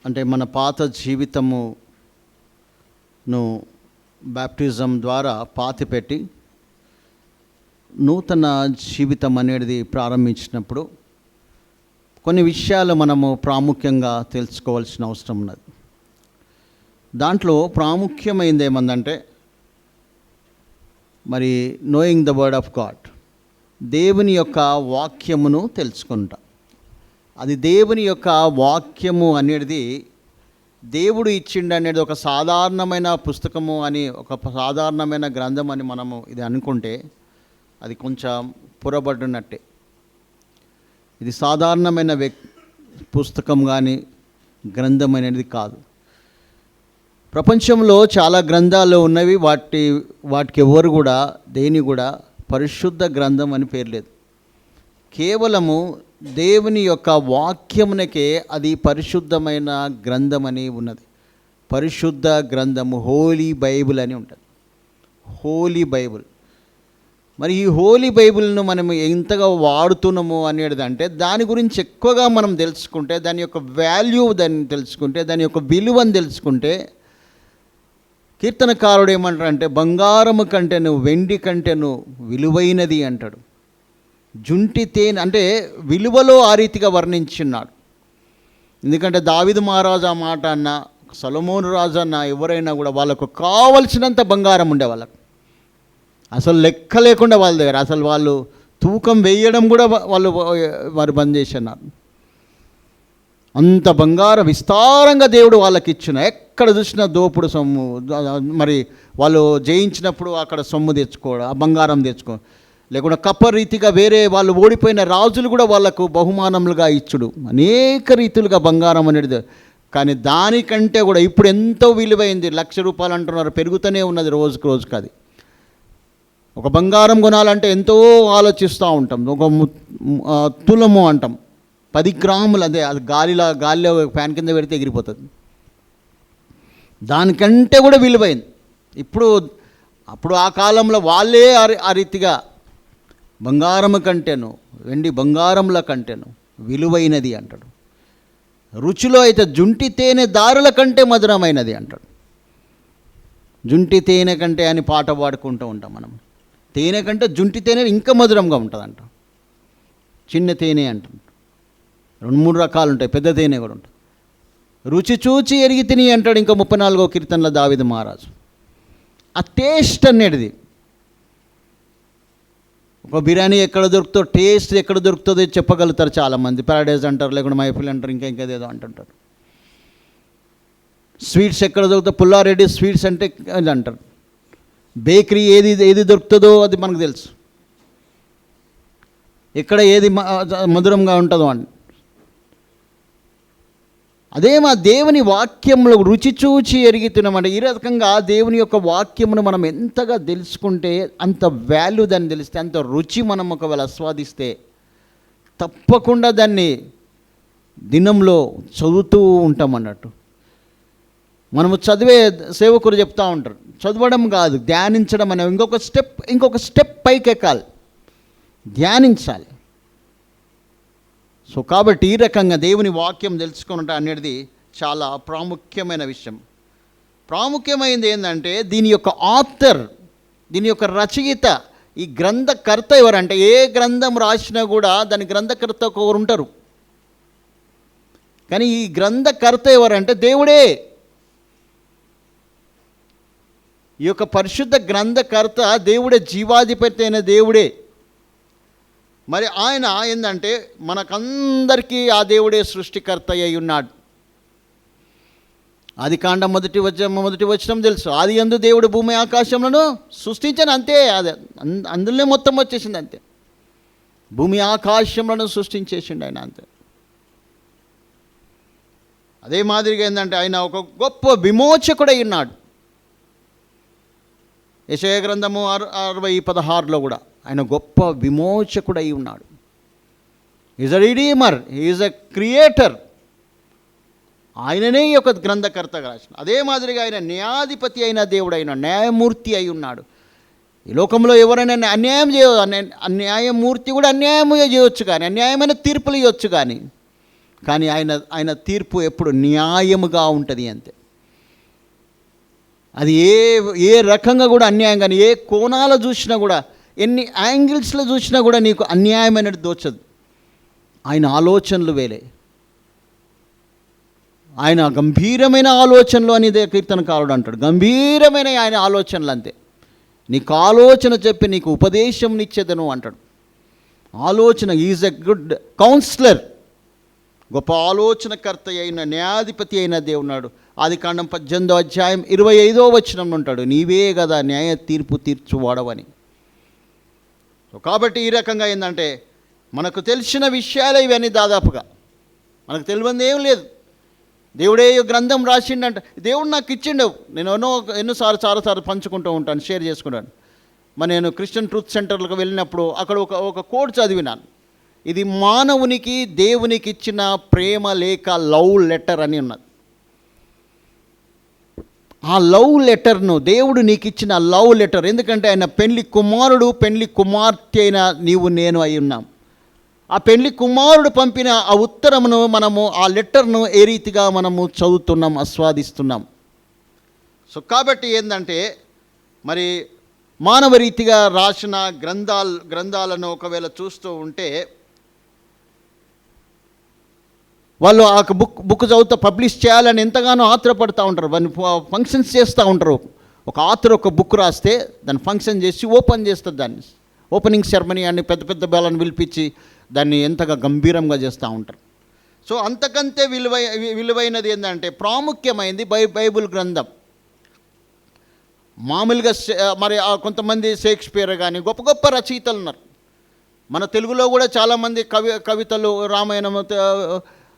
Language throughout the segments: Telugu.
అంటే మన పాత జీవితమును బ్యాప్టిజం ద్వారా పాతిపెట్టి నూతన జీవితం అనేది ప్రారంభించినప్పుడు కొన్ని విషయాలు మనము ప్రాముఖ్యంగా తెలుసుకోవాల్సిన అవసరం ఉన్నది. దాంట్లో ప్రాముఖ్యమైనది ఏమందంటే మరి knowing the word of God, దేవుని యొక్క వాక్యమును తెలుసుకుంటా. అది దేవుని యొక్క వాక్యము అనేది దేవుడు ఇచ్చిండు అనేది ఒక సాధారణమైన పుస్తకము అని, ఒక సాధారణమైన గ్రంథం అని మనము ఇది అనుకుంటే అది కొంచెం పొరబడినట్టే. ఇది సాధారణమైన పుస్తకం కానీ గ్రంథం అనేది కాదు. ప్రపంచంలో చాలా గ్రంథాలు ఉన్నవి, వాటికి ఎవరు కూడా దేని కూడా పరిశుద్ధ గ్రంథం అని పేరు లేదు. కేవలము దేవుని యొక్క వాక్యమునకే అది పరిశుద్ధమైన గ్రంథం అని ఉన్నది. పరిశుద్ధ గ్రంథము, హోలీ బైబిల్ అని ఉంటుంది. హోలీ బైబిల్. మరి ఈ హోలీ బైబిల్ను మనం ఎంతగా వాడుతున్నాము అనేది అంటే దాని గురించి ఎక్కువగా మనం తెలుసుకుంటే, దాని యొక్క వాల్యూ దాన్ని తెలుసుకుంటే, దాని యొక్క విలువను తెలుసుకుంటే, కీర్తనకారుడు ఏమంటాడంటే బంగారము కంటేను వెండి కంటేను విలువైనది అంటాడు. జుంటి తేనె అంటే విలువలో ఆ రీతిగా వర్ణించున్నాడు. ఎందుకంటే దావీదు మహారాజు ఆ మాట అన్న, సొలొమోను రాజు అన్న, ఎవరైనా కూడా వాళ్ళకు కావలసినంత బంగారం ఉండే, వాళ్ళకు అసలు లెక్క లేకుండా వాళ్ళ దగ్గర అసలు వాళ్ళు తూకం వేయడం కూడా వారు బంద్ చేసినారు. అంత బంగారం విస్తారంగా దేవుడు వాళ్ళకి ఇచ్చిన, ఎక్కడ చూసినా దోపుడు సొమ్ము. మరి వాళ్ళు జయించినప్పుడు అక్కడ సొమ్ము తెచ్చుకోవడం, ఆ బంగారం తెచ్చుకోవడం, లేకుండా కప్ప రీతిగా వేరే వాళ్ళు ఓడిపోయిన రాజులు కూడా వాళ్ళకు బహుమానములుగా ఇచ్చుడు, అనేక రీతులుగా బంగారం అనేది. కానీ దానికంటే కూడా ఇప్పుడు ఎంతో విలువైంది. ₹1,00,000 అంటున్నారు, పెరుగుతూనే ఉన్నది రోజుకు రోజుకి. అది ఒక బంగారం కొనాలంటే ఎంతో ఆలోచిస్తూ ఉంటాం. ఒక తులము అంటాం, 10 గ్రాములు, అదే అది గాలిలో ఫ్యాన్ కింద పెడితే ఎగిరిపోతుంది. దానికంటే కూడా విలువైంది. అప్పుడు ఆ కాలంలో వాళ్ళే ఆ రీతిగా బంగారము కంటేను వెండి బంగారముల కంటేను విలువైనది అంటాడు. రుచిలో అయితే జుంటి తేనె దారుల కంటే మధురమైనది అంటాడు. జుంటి తేనె కంటే అని పాట పాడుకుంటూ ఉంటాం మనం. తేనె కంటే జుంటి తేనె ఇంకా మధురంగా ఉంటుంది అంట. చిన్న తేనె అంటాం, 2-3 రకాలు ఉంటాయి, పెద్ద తేనె కూడా ఉంటుంది. రుచి చూచి ఎరిగి తిని అంటాడు ఇంకా 34వ కీర్తనలో దావీదు మహారాజు. ఆ టేస్ట్ అనేది, ఒక బిర్యానీ ఎక్కడ దొరుకుతుందో, టేస్ట్ ఎక్కడ దొరుకుతుందో చెప్పగలుగుతారు చాలామంది. పారడైజ్ అంటారు, లేకుండా మైఫిల్ అంటారు, ఇంకేదో అంటుంటారు. స్వీట్స్ ఎక్కడ దొరుకుతాయి, పుల్లారెడ్డి స్వీట్స్ అంటే అది అంటారు. బేకరీ ఏది దొరుకుతుందో అది మనకు తెలుసు, ఎక్కడ ఏది మధురంగా ఉంటుందో అని. అదే మా దేవుని వాక్యంలో రుచి చూచి ఎరుగుతున్నామంటే ఈ రకంగా దేవుని యొక్క వాక్యమును మనం ఎంతగా తెలుసుకుంటే అంత వాల్యూ దాన్ని తెలిస్తే, అంత రుచి మనం ఒకవేళ ఆస్వాదిస్తే తప్పకుండా దాన్ని దినంలో చదువుతూ ఉంటాం అన్నట్టు. మనము చదివే సేవకులు చెప్తూ ఉంటారు, చదవడం కాదు ధ్యానించడం అనే ఇంకొక స్టెప్ పైకి ఎక్కాలి, ధ్యానించాలి. సో కాబట్టి ఈ రకంగా దేవుని వాక్యం తెలుసుకుంటా అనేది చాలా ప్రాముఖ్యమైన విషయం. ప్రాముఖ్యమైనది ఏంటంటే దీని యొక్క ఆథర్, దీని యొక్క రచయిత, ఈ గ్రంథకర్త ఎవరంటే ఏ గ్రంథం రాసినా కూడా దాని గ్రంథకర్త ఒకరు ఉంటారు. కానీ ఈ గ్రంథకర్త ఎవరంటే దేవుడే. ఈ యొక్క పరిశుద్ధ గ్రంథకర్త దేవుడే, జీవాధిపతి అయిన దేవుడే. మరి ఆయన ఏంటంటే మనకందరికీ ఆ దేవుడే సృష్టికర్త అయి ఉన్నాడు. ఆదికాండం మొదటి వచనం తెలుసు, ఆది యందు దేవుడు భూమి ఆకాశములను సృష్టించాను, అంతే. అదే అందులోనే మొత్తం వచ్చేసింది, అంతే. భూమి ఆకాశములను సృష్టించేసిండు ఆయన, అంతే. అదే మాదిరిగా ఏంటంటే ఆయన ఒక గొప్ప విమోచకుడై ఉన్నాడు. యెషయా గ్రంథము 60:16లో కూడా ఆయన గొప్ప విమోచకుడై ఉన్నాడు. Is a redeemer, is a creator. ఆయననే ఒక గ్రంథకర్తగా రాసిన. అదే మాదిరిగా ఆయన న్యాయాధిపతి అయిన దేవుడు, అయిన న్యాయమూర్తి అయి ఉన్నాడు. ఈ లోకంలో ఎవరైనా అన్యాయం న్యాయమూర్తి కూడా అన్యాయం చేయవచ్చు, కానీ అన్యాయమైన తీర్పులు ఇవ్వచ్చు, కానీ కానీ ఆయన తీర్పు ఎప్పుడు న్యాయముగా ఉంటుంది అంతే. అది ఏ రకంగా కూడా అన్యాయం, కానీ ఏ కోణాలు చూసినా కూడా, ఎన్ని యాంగిల్స్లో చూసినా కూడా నీకు అన్యాయమైనది దోచదు. ఆయన ఆలోచనలు వేలే, ఆయన గంభీరమైన ఆలోచనలు అనేది కీర్తనకారుడు అంటాడు. గంభీరమైన ఆయన ఆలోచనలు అంతే. నీకు ఆలోచన చెప్పి నీకు ఉపదేశం నిచ్చేదను అంటాడు. ఆలోచన, ఈజ్ ఎ గుడ్ కౌన్సిలర్. గొప్ప ఆలోచనకర్త అయిన న్యాయాధిపతి అయిన దేవున్నాడు. ఆదికాండం 18వ అధ్యాయం 25వ వచనం ఉంటాడు, నీవే కదా న్యాయ తీర్పు తీర్చువాడవని. కాబట్టి ఈ రకంగా ఏంటంటే మనకు తెలిసిన విషయాలే ఇవన్నీ. దాదాపుగా మనకు తెలియదు ఏం లేదు. దేవుడే గ్రంథం రాసిండంట, దేవుడు నాకు ఇచ్చిండు. నేను చాలాసార్లు పంచుకుంటూ ఉంటాను, షేర్ చేసుకుంటాను. నేను క్రిస్టియన్ ట్రూత్ సెంటర్లకు వెళ్ళినప్పుడు అక్కడ ఒక కోడ్ చదివినాను. ఇది మానవునికి దేవునికి ఇచ్చిన ప్రేమ లేఖ, లవ్ లెటర్ అని ఉన్నది. ఆ లవ్ లెటర్ను, దేవుడు నీకు ఇచ్చిన లవ్ లెటర్, ఎందుకంటే ఆయన పెళ్లి కుమారుడు, పెళ్లి కుమార్తె అయిన నీవు నేను అయి ఉన్నాం. ఆ పెళ్లి కుమారుడు పంపిన ఆ ఉత్తరమును మనము, ఆ లెటర్ను ఏ రీతిగా మనము చదువుతున్నాం, ఆస్వాదిస్తున్నాం. సో కాబట్టి ఏంటంటే మరి మానవ రీతిగా రాసిన గ్రంథాలను ఒకవేళ చూస్తూ ఉంటే వాళ్ళు ఆ బుక్ చదువుతా పబ్లిష్ చేయాలని ఎంతగానో ఆత్రపడుతూ ఉంటారు. వాళ్ళు ఫంక్షన్స్ చేస్తూ ఉంటారు. ఒక ఆథర్ ఒక బుక్ రాస్తే దాన్ని ఫంక్షన్ చేసి ఓపెన్ చేస్తారు. దాన్ని ఓపెనింగ్ సెరమనీ అని పెద్ద బేలను పిలిపించి దాన్ని ఎంతగా గంభీరంగా చేస్తూ ఉంటారు. సో అంతకంతే విలువైనది ఏంటంటే ప్రాముఖ్యమైనది బైబిల్ గ్రంథం. మామూలుగా మరి కొంతమంది షేక్స్పియర్ కానీ గొప్ప రచయితలు ఉన్నారు. మన తెలుగులో కూడా చాలామంది కవితలు, రామాయణం,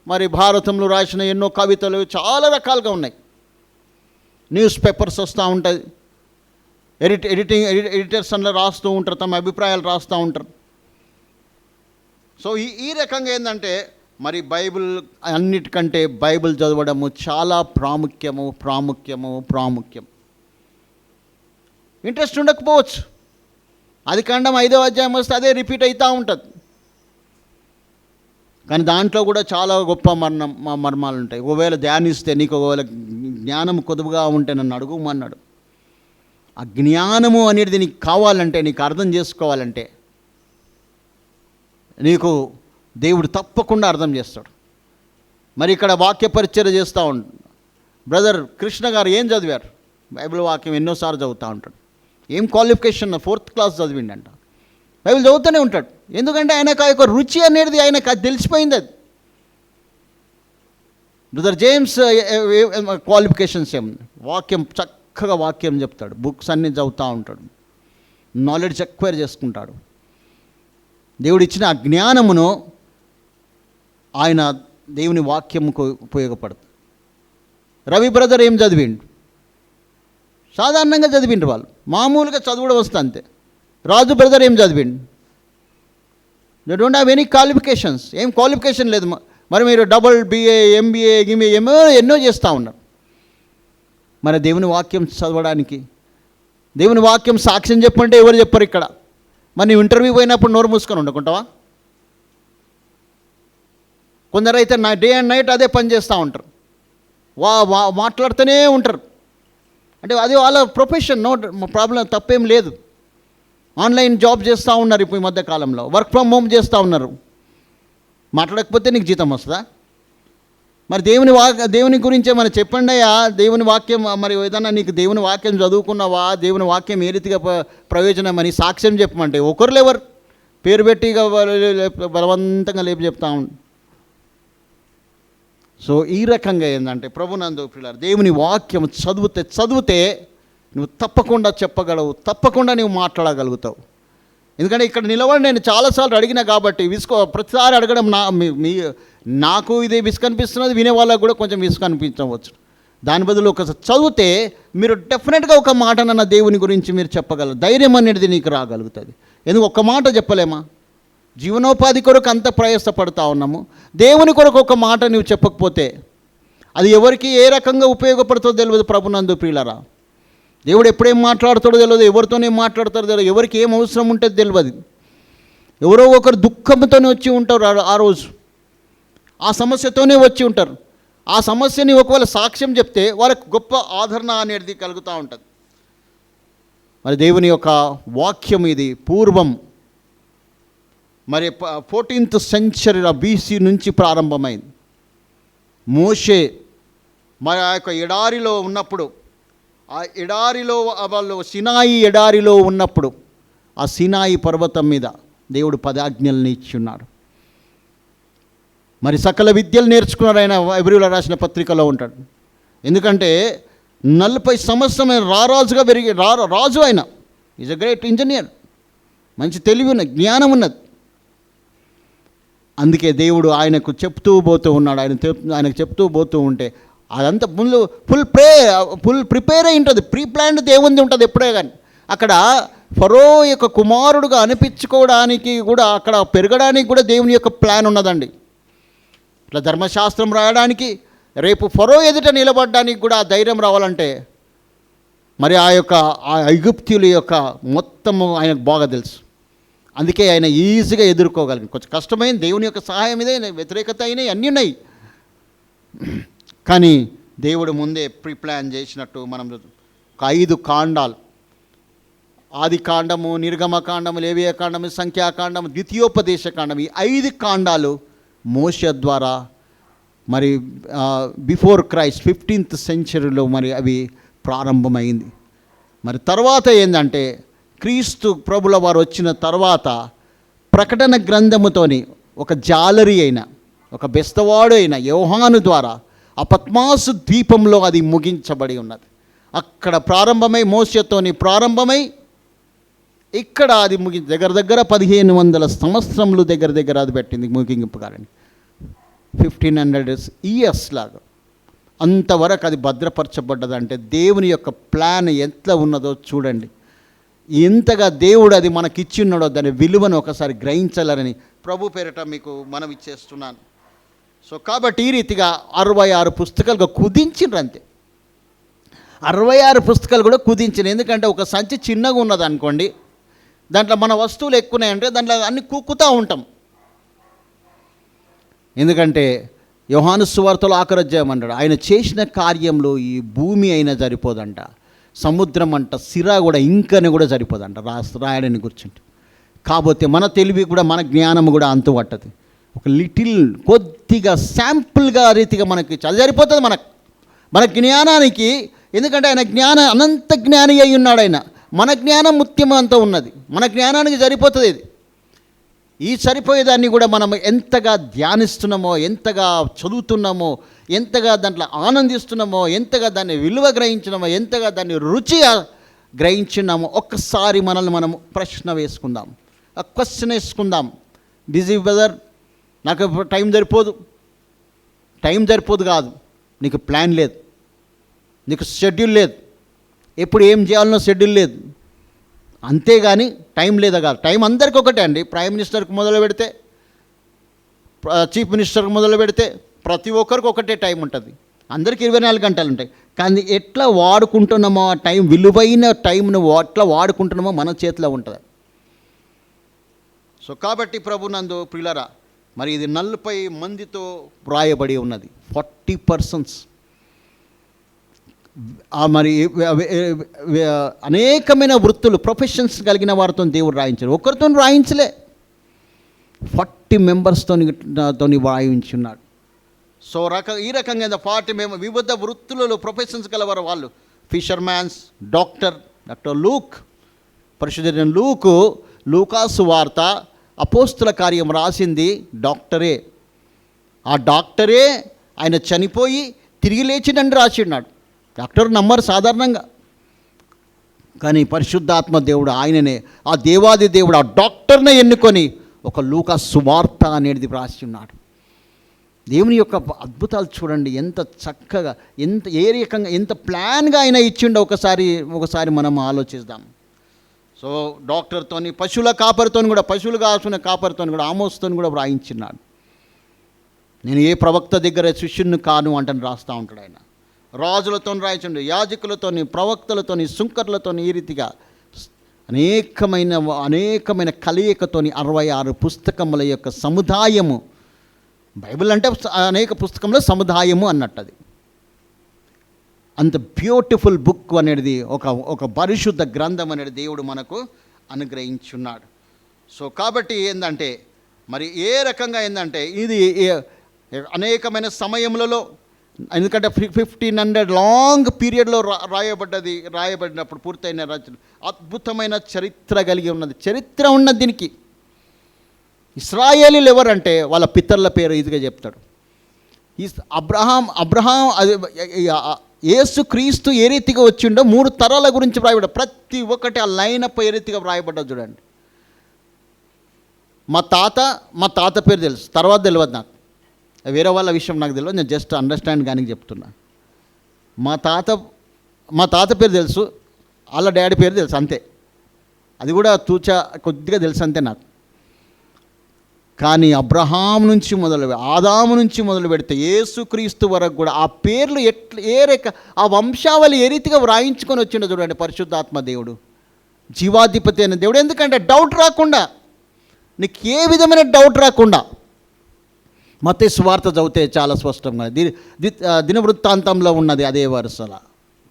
మరి భారతంలో రాసిన ఎన్నో కవితలు చాలా రకాలుగా ఉన్నాయి. న్యూస్ పేపర్స్ వస్తూ ఉంటుంది, ఎడిటర్స్ అందులో రాస్తూ ఉంటారు, తమ అభిప్రాయాలు రాస్తూ ఉంటారు. సో ఈ రకంగా ఏంటంటే మరి బైబిల్ అన్నిటికంటే బైబిల్ చదవడము చాలా ప్రాముఖ్యం. ఇంట్రెస్ట్ ఉండకపోవచ్చు, ఆదికాండం 5వ అధ్యాయం వస్తే అదే రిపీట్ అవుతూ ఉంటుంది. కానీ దాంట్లో కూడా చాలా గొప్ప మర్మాలు ఉంటాయి. ఒకవేళ ధ్యానిస్తే నీకు ఒకవేళ జ్ఞానం కొద్దుగా ఉంటే నన్ను అడుగుమన్నాడు. ఆ జ్ఞానము అనేది నీకు కావాలంటే, నీకు అర్థం చేసుకోవాలంటే నీకు దేవుడు తప్పకుండా అర్థం చేస్తాడు. మరి ఇక్కడ వాక్య పరిచర్య చేస్తూ ఉంటాడు. బ్రదర్ కృష్ణ గారు ఏం చదివారు? బైబిల్ వాక్యం ఎన్నోసార్లు చదువుతూ ఉంటాడు. ఏం క్వాలిఫికేషన్? 4th class చదివిండంట. బైబిల్ చదువుతూనే ఉంటాడు. ఎందుకంటే ఆయనకు ఆ యొక్క రుచి అనేది ఆయనకు అది తెలిసిపోయింది. అది బ్రదర్ జేమ్స్ క్వాలిఫికేషన్స్ ఏముంది? చక్కగా వాక్యం చెప్తాడు, బుక్స్ అన్నీ చదువుతూ ఉంటాడు, నాలెడ్జ్ ఎక్వైర్ చేసుకుంటాడు. దేవుడు ఇచ్చిన ఆ జ్ఞానమును ఆయన దేవుని వాక్యముకు ఉపయోగపడుతుంది. రవి బ్రదర్ ఏం చదివిండు? సాధారణంగా చదివిండ్రు, వాళ్ళు మామూలుగా చదవడం వస్తే అంతే. రాజు బ్రదర్ ఏం చదివిండు? They don't have any qualifications. ఏం క్వాలిఫికేషన్ లేదు. మరి మీరు BA MBA ఎన్నో చేస్తూ ఉన్నారు. మరి దేవుని వాక్యం చదవడానికి, దేవుని వాక్యం సాక్ష్యం చెప్పంటే ఎవరు చెప్పరు ఇక్కడ. మరి నువ్వు ఇంటర్వ్యూ పోయినప్పుడు నోరు మూసుకొని ఉండకుంటావా? కొందరైతే డే అండ్ నైట్ అదే పని చేస్తూ ఉంటారు, మాట్లాడుతూనే ఉంటారు. అంటే అది వాళ్ళ ప్రొఫెషన్, నో ప్రాబ్లం, తప్పేం లేదు. ఆన్లైన్ జాబ్ చేస్తూ ఉన్నారు ఇప్పుడు ఈ మధ్యకాలంలో, వర్క్ ఫ్రమ్ హోమ్ చేస్తూ ఉన్నారు. మాట్లాడకపోతే నీకు జీతం వస్తుందా? మరి దేవుని గురించే మనం చెప్పండి అయ్యా. దేవుని వాక్యం మరి ఏదన్నా నీకు దేవుని వాక్యం చదువుకున్నావా, దేవుని వాక్యం ఏ రీతిగా ప్రయోజనం అని సాక్ష్యం చెప్పమంటే ఒకరు లేవరు. పేరు పెట్టి బలవంతంగా లేపి చెప్తా ఉంటారు. సో ఈ రకంగా ఏంటంటే ప్రభునందు ప్రియులారా, దేవుని వాక్యం చదివితే నువ్వు తప్పకుండా చెప్పగలవు, తప్పకుండా నువ్వు మాట్లాడగలుగుతావు. ఎందుకంటే ఇక్కడ నిలబడి నేను చాలాసార్లు అడిగినా కాబట్టి ప్రతిసారి అడగడం నాకు ఇది విసుకనిపిస్తున్నది, వినే వాళ్ళకు కూడా కొంచెం విసుకనిపించవచ్చు. దాని బదులు ఒకసారి చదివితే మీరు డెఫినెట్గా ఒక మాటనన్న దేవుని గురించి మీరు చెప్పగలరు. ధైర్యం అనేది నీకు రాగలుగుతుంది. ఎందుకు ఒక్క మాట చెప్పలేమా? జీవనోపాధి కొరకు అంత ప్రయాసపడుతూ ఉన్నాము. దేవుని కొరకు ఒక మాట నువ్వు చెప్పకపోతే అది ఎవరికి ఏ రకంగా ఉపయోగపడుతుందో తెలియదు. ప్రభునందు ప్రియులారా, దేవుడు ఎప్పుడేం మాట్లాడతాడో తెలియదు, ఎవరితోనేం మాట్లాడతాడో తెలియదు, ఎవరికి ఏం అవసరం ఉంటుందో తెలియదు. ఎవరో ఒకరు దుఃఖంతో వచ్చి ఉంటారు ఆ రోజు. ఆ సమస్యతోనే వచ్చి ఉంటారు. ఆ సమస్యని ఒకవేళ సాక్ష్యం చెప్తే వాళ్ళకు గొప్ప ఆదరణ అనేది కలుగుతూ ఉంటుంది. మరి దేవుని యొక్క వాక్యం ఇది పూర్వం మరి 14th సెంచరీలో BC నుంచి ప్రారంభమైంది. మోషే మరి ఆ యొక్క ఎడారిలో ఉన్నప్పుడు, ఆ ఎడారిలో వాళ్ళు సినాయి ఎడారిలో ఉన్నప్పుడు, ఆ సినాయి పర్వతం మీద దేవుడు 10 ఆజ్ఞల్ని ఇచ్చి ఉన్నాడు. మరి సకల విద్యలు నేర్చుకున్నాడు ఆయన. హెబ్రీయుల రాసిన పత్రికలో ఉంటాడు. ఎందుకంటే 40 సంవత్సరం రారాజుగా పెరిగి రాజు ఆయన. ఈజ్ అ గ్రేట్ ఇంజనీర్, మంచి తెలివి ఉన్నది, జ్ఞానం ఉన్నది. అందుకే దేవుడు ఆయనకు చెప్తూ పోతూ ఉన్నాడు. ఆయనకు చెప్తూ పోతూ ఉంటే అదంతా ఫుల్ ప్రిపేర్ అయి ఉంటుంది. ప్రీ ప్లాన్డ్ దేవుంది ఉంటుంది ఎప్పుడే కానీ. అక్కడ ఫరో యొక్క కుమారుడుగా అనిపించుకోవడానికి కూడా, అక్కడ పెరగడానికి కూడా దేవుని యొక్క ప్లాన్ ఉన్నదండి. ఇట్లా ధర్మశాస్త్రం రాయడానికి, రేపు ఫరో ఎదుట నిలబడడానికి కూడా ఆ ధైర్యం రావాలంటే మరి ఆ ఐగుప్తీయుల యొక్క మొత్తము ఆయనకు బాగా తెలుసు. అందుకే ఆయన ఈజీగా ఎదుర్కోగలిగింది. కొంచెం కష్టమైన దేవుని యొక్క సహాయం ఇదే, వ్యతిరేకత అయినాయి, అన్నీ ఉన్నాయి. కానీ దేవుడు ముందే ప్రీ ప్లాన్ చేసినట్టు మనం ఒక 5 కాండాలు, ఆది కాండము, నిర్గమకాండము, లేవియకాండము, సంఖ్యాకాండము, ద్వితీయోపదేశ కాండం, ఈ 5 కాండాలు మోషే ద్వారా మరి బిఫోర్ క్రైస్ట్ 15th సెంచరీలో మరి అవి ప్రారంభమైంది. మరి తర్వాత ఏంటంటే క్రీస్తు ప్రభుల వారు వచ్చిన తర్వాత ప్రకటన గ్రంథముతోని ఒక జాలరి అయిన, ఒక బెస్తవాడు అయిన యోహాను ద్వారా ఆ పద్మాసు ద్వీపంలో అది ముగించబడి ఉన్నది. అక్కడ ప్రారంభమై మోషేతోని ప్రారంభమై ఇక్కడ అది దగ్గర 1500 సంవత్సరములు దగ్గర అది పెట్టింది ముగింపు కారణి. 1500 ఇయర్స్ లాగా అంతవరకు అది భద్రపరచబడ్డదంటే దేవుని యొక్క ప్లాన్ ఎంత ఉన్నదో చూడండి. ఎంతగా దేవుడు అది మనకిచ్చి ఉన్నాడో దాని విలువను ఒకసారి గ్రహించాలని ప్రభు పేరిట మీకు మనం ఇచ్చేస్తున్నాను. సో కాబట్టి ఈ రీతిగా 66 పుస్తకాలుగా కుదించిండ్రు. అంతే 66 పుస్తకాలు కూడా కుదించిన. ఎందుకంటే ఒక సంచి చిన్నగా ఉన్నది అనుకోండి, దాంట్లో మన వస్తువులు ఎక్కువన్నాయంటే దాంట్లో అన్ని కుక్కుతూ ఉంటాం. ఎందుకంటే యోహాను సువార్తలో ఆఖరి అధ్యాయం అంటాడు, ఆయన చేసిన కార్యంలో ఈ భూమి అయినా సరిపోదంట, సముద్రం అంట, సిరా కూడా ఇంకని కూడా సరిపోదంట రాయడని కూర్చుంటే. కాకపోతే మన తెలివి కూడా, మన జ్ఞానం కూడా అంతు పట్టదు. ఒక లిటిల్ కొద్దిగా శాంపుల్గా రీతిగా మనకి సరిపోతుంది మన జ్ఞానానికి. ఎందుకంటే ఆయన అనంత జ్ఞాని అయి ఉన్నాడు ఆయన. మన జ్ఞానం ముఖ్యం అంతా ఉన్నది, మన జ్ఞానానికి సరిపోతుంది ఇది. ఈ సరిపోయేదాన్ని కూడా మనం ఎంతగా ధ్యానిస్తున్నామో, ఎంతగా చదువుతున్నామో, ఎంతగా దాంట్లో ఆనందిస్తున్నామో, ఎంతగా దాన్ని విలువ గ్రహించినామో, ఎంతగా దాన్ని రుచిగా గ్రహించున్నామో, ఒక్కసారి మనల్ని మనం ప్రశ్న వేసుకుందాం, క్వశ్చన్ వేసుకుందాం. బిజీ బ్రదర్, నాకు టైం సరిపోదు కాదు, నీకు ప్లాన్ లేదు, నీకు షెడ్యూల్ లేదు, ఎప్పుడు ఏం చేయాలనో షెడ్యూల్ లేదు. అంతేగాని టైం లేదా కాదు. టైం అందరికీ ఒకటే అండి. ప్రైమ్ మినిస్టర్కి మొదలు పెడితే, చీఫ్ మినిస్టర్కి మొదలు పెడితే ప్రతి ఒక్కరికి ఒకటే టైం ఉంటుంది. అందరికీ 24 గంటలు ఉంటాయి. కానీ ఎట్లా వాడుకుంటున్నామో ఆ టైం, విలువైన టైంను ఎట్లా వాడుకుంటున్నామో మన చేతిలో ఉంటుంది. సో కాబట్టి ప్రభునందు ప్రియులారా, మరి ఇది 40 మందితో వ్రాయబడి ఉన్నది. 40 persons. మరి అనేకమైన వృత్తులు, ప్రొఫెషన్స్ కలిగిన వారితో దేవుడు రాయించారు. ఒకరితో రాయించలే, 40 మెంబర్స్తోని వాయించున్నాడు. సో ఈ రకంగా 40 వివిధ వృత్తులలో ప్రొఫెషన్స్ గలవారు వాళ్ళు. ఫిషర్మ్యాన్స్, డాక్టర్ లూక్, పరిశుద్ధ లూకాసు వార్త, అపోస్తుల కార్యం రాసింది డాక్టరే. ఆ డాక్టరే ఆయన చనిపోయి తిరిగి లేచినండి రాసిన్నాడు. డాక్టర్ నమ్మరు సాధారణంగా, కానీ పరిశుద్ధాత్మ దేవుడు ఆయననే, ఆ దేవాది దేవుడు ఆ డాక్టర్నే ఎన్నుకొని ఒక లూకాసు వార్త అనేది రాసి ఉన్నాడు. దేవుని యొక్క అద్భుతాలు చూడండి, ఎంత చక్కగా, ఏ రకంగా, ఎంత ప్లాన్గా ఆయన ఇచ్చిండో ఒకసారి మనం ఆలోచిద్దాం. సో డాక్టర్తోని, పశువుల కాపరితోని కూడా, పశువులు కాసుకునే కాపరితోని కూడా, ఆమోస్తోని కూడా వ్రాయించినాడు. నేను ఏ ప్రవక్త దగ్గర శిష్యుని కాను అంటని రాస్తూ ఉంటాడు ఆయన. రాజులతో రాయించండు, యాజకులతోని, ప్రవక్తలతోని, సుంకర్లతోని, ఈ రీతిగా అనేకమైన కలయికతోని 66 పుస్తకముల యొక్క సముదాయము బైబిల్ అంటే అనేక పుస్తకంలో సముదాయము అన్నట్టు. అది అంత బ్యూటిఫుల్ బుక్ అనేది ఒక పరిశుద్ధ గ్రంథం అనేది దేవుడు మనకు అనుగ్రహించున్నాడు. సో కాబట్టి ఏంటంటే మరి ఏ రకంగా ఏంటంటే ఇది అనేకమైన సమయములలో, ఎందుకంటే 1500 లాంగ్ పీరియడ్లో రాయబడినప్పుడు పూర్తయిన రచన, అద్భుతమైన చరిత్ర కలిగి ఉన్నది. చరిత్ర ఉన్నది దీనికి. ఇశ్రాయేలీలు ఎవరంటే వాళ్ళ పితరుల పేరు ఇదిగా చెప్తాడు. అబ్రహాం అది యేసుక్రీస్తు ఏ రీతిగా వచ్చిండో 3 తరాల గురించి వ్రాయబడ్డ ప్రతి ఒక్కటి ఆ లైన్ అప్ ఏ రీతిగా వ్రాయబడ్డది చూడండి. మా తాత పేరు తెలుసు, తర్వాత తెలియదు నాకు, వేరే వాళ్ళ విషయం నాకు తెలియదు, నేను జస్ట్ అండర్స్టాండ్ కానీ చెప్తున్నా. మా తాత పేరు తెలుసు, వాళ్ళ డాడీ పేరు తెలుసు, అంతే. అది కూడా కొద్దిగా తెలుసు అంతే నాకు. కానీ అబ్రహాం నుంచి ఆదాము నుంచి మొదలు పెడితే యేసుక్రీస్తు వరకు కూడా ఆ పేర్లు ఆ వంశావళి ఏ రీతిగా వ్రాయించుకొని వచ్చిండో చూడండి పరిశుద్ధాత్మ దేవుడు, జీవాధిపతి అయిన దేవుడు. ఎందుకంటే డౌట్ రాకుండా, నీకు ఏ విధమైన డౌట్ రాకుండా. మత్తయి సువార్త చదివితే చాలా స్పష్టంగా దినవృత్తాంతంలో ఉన్నది అదే వరుసల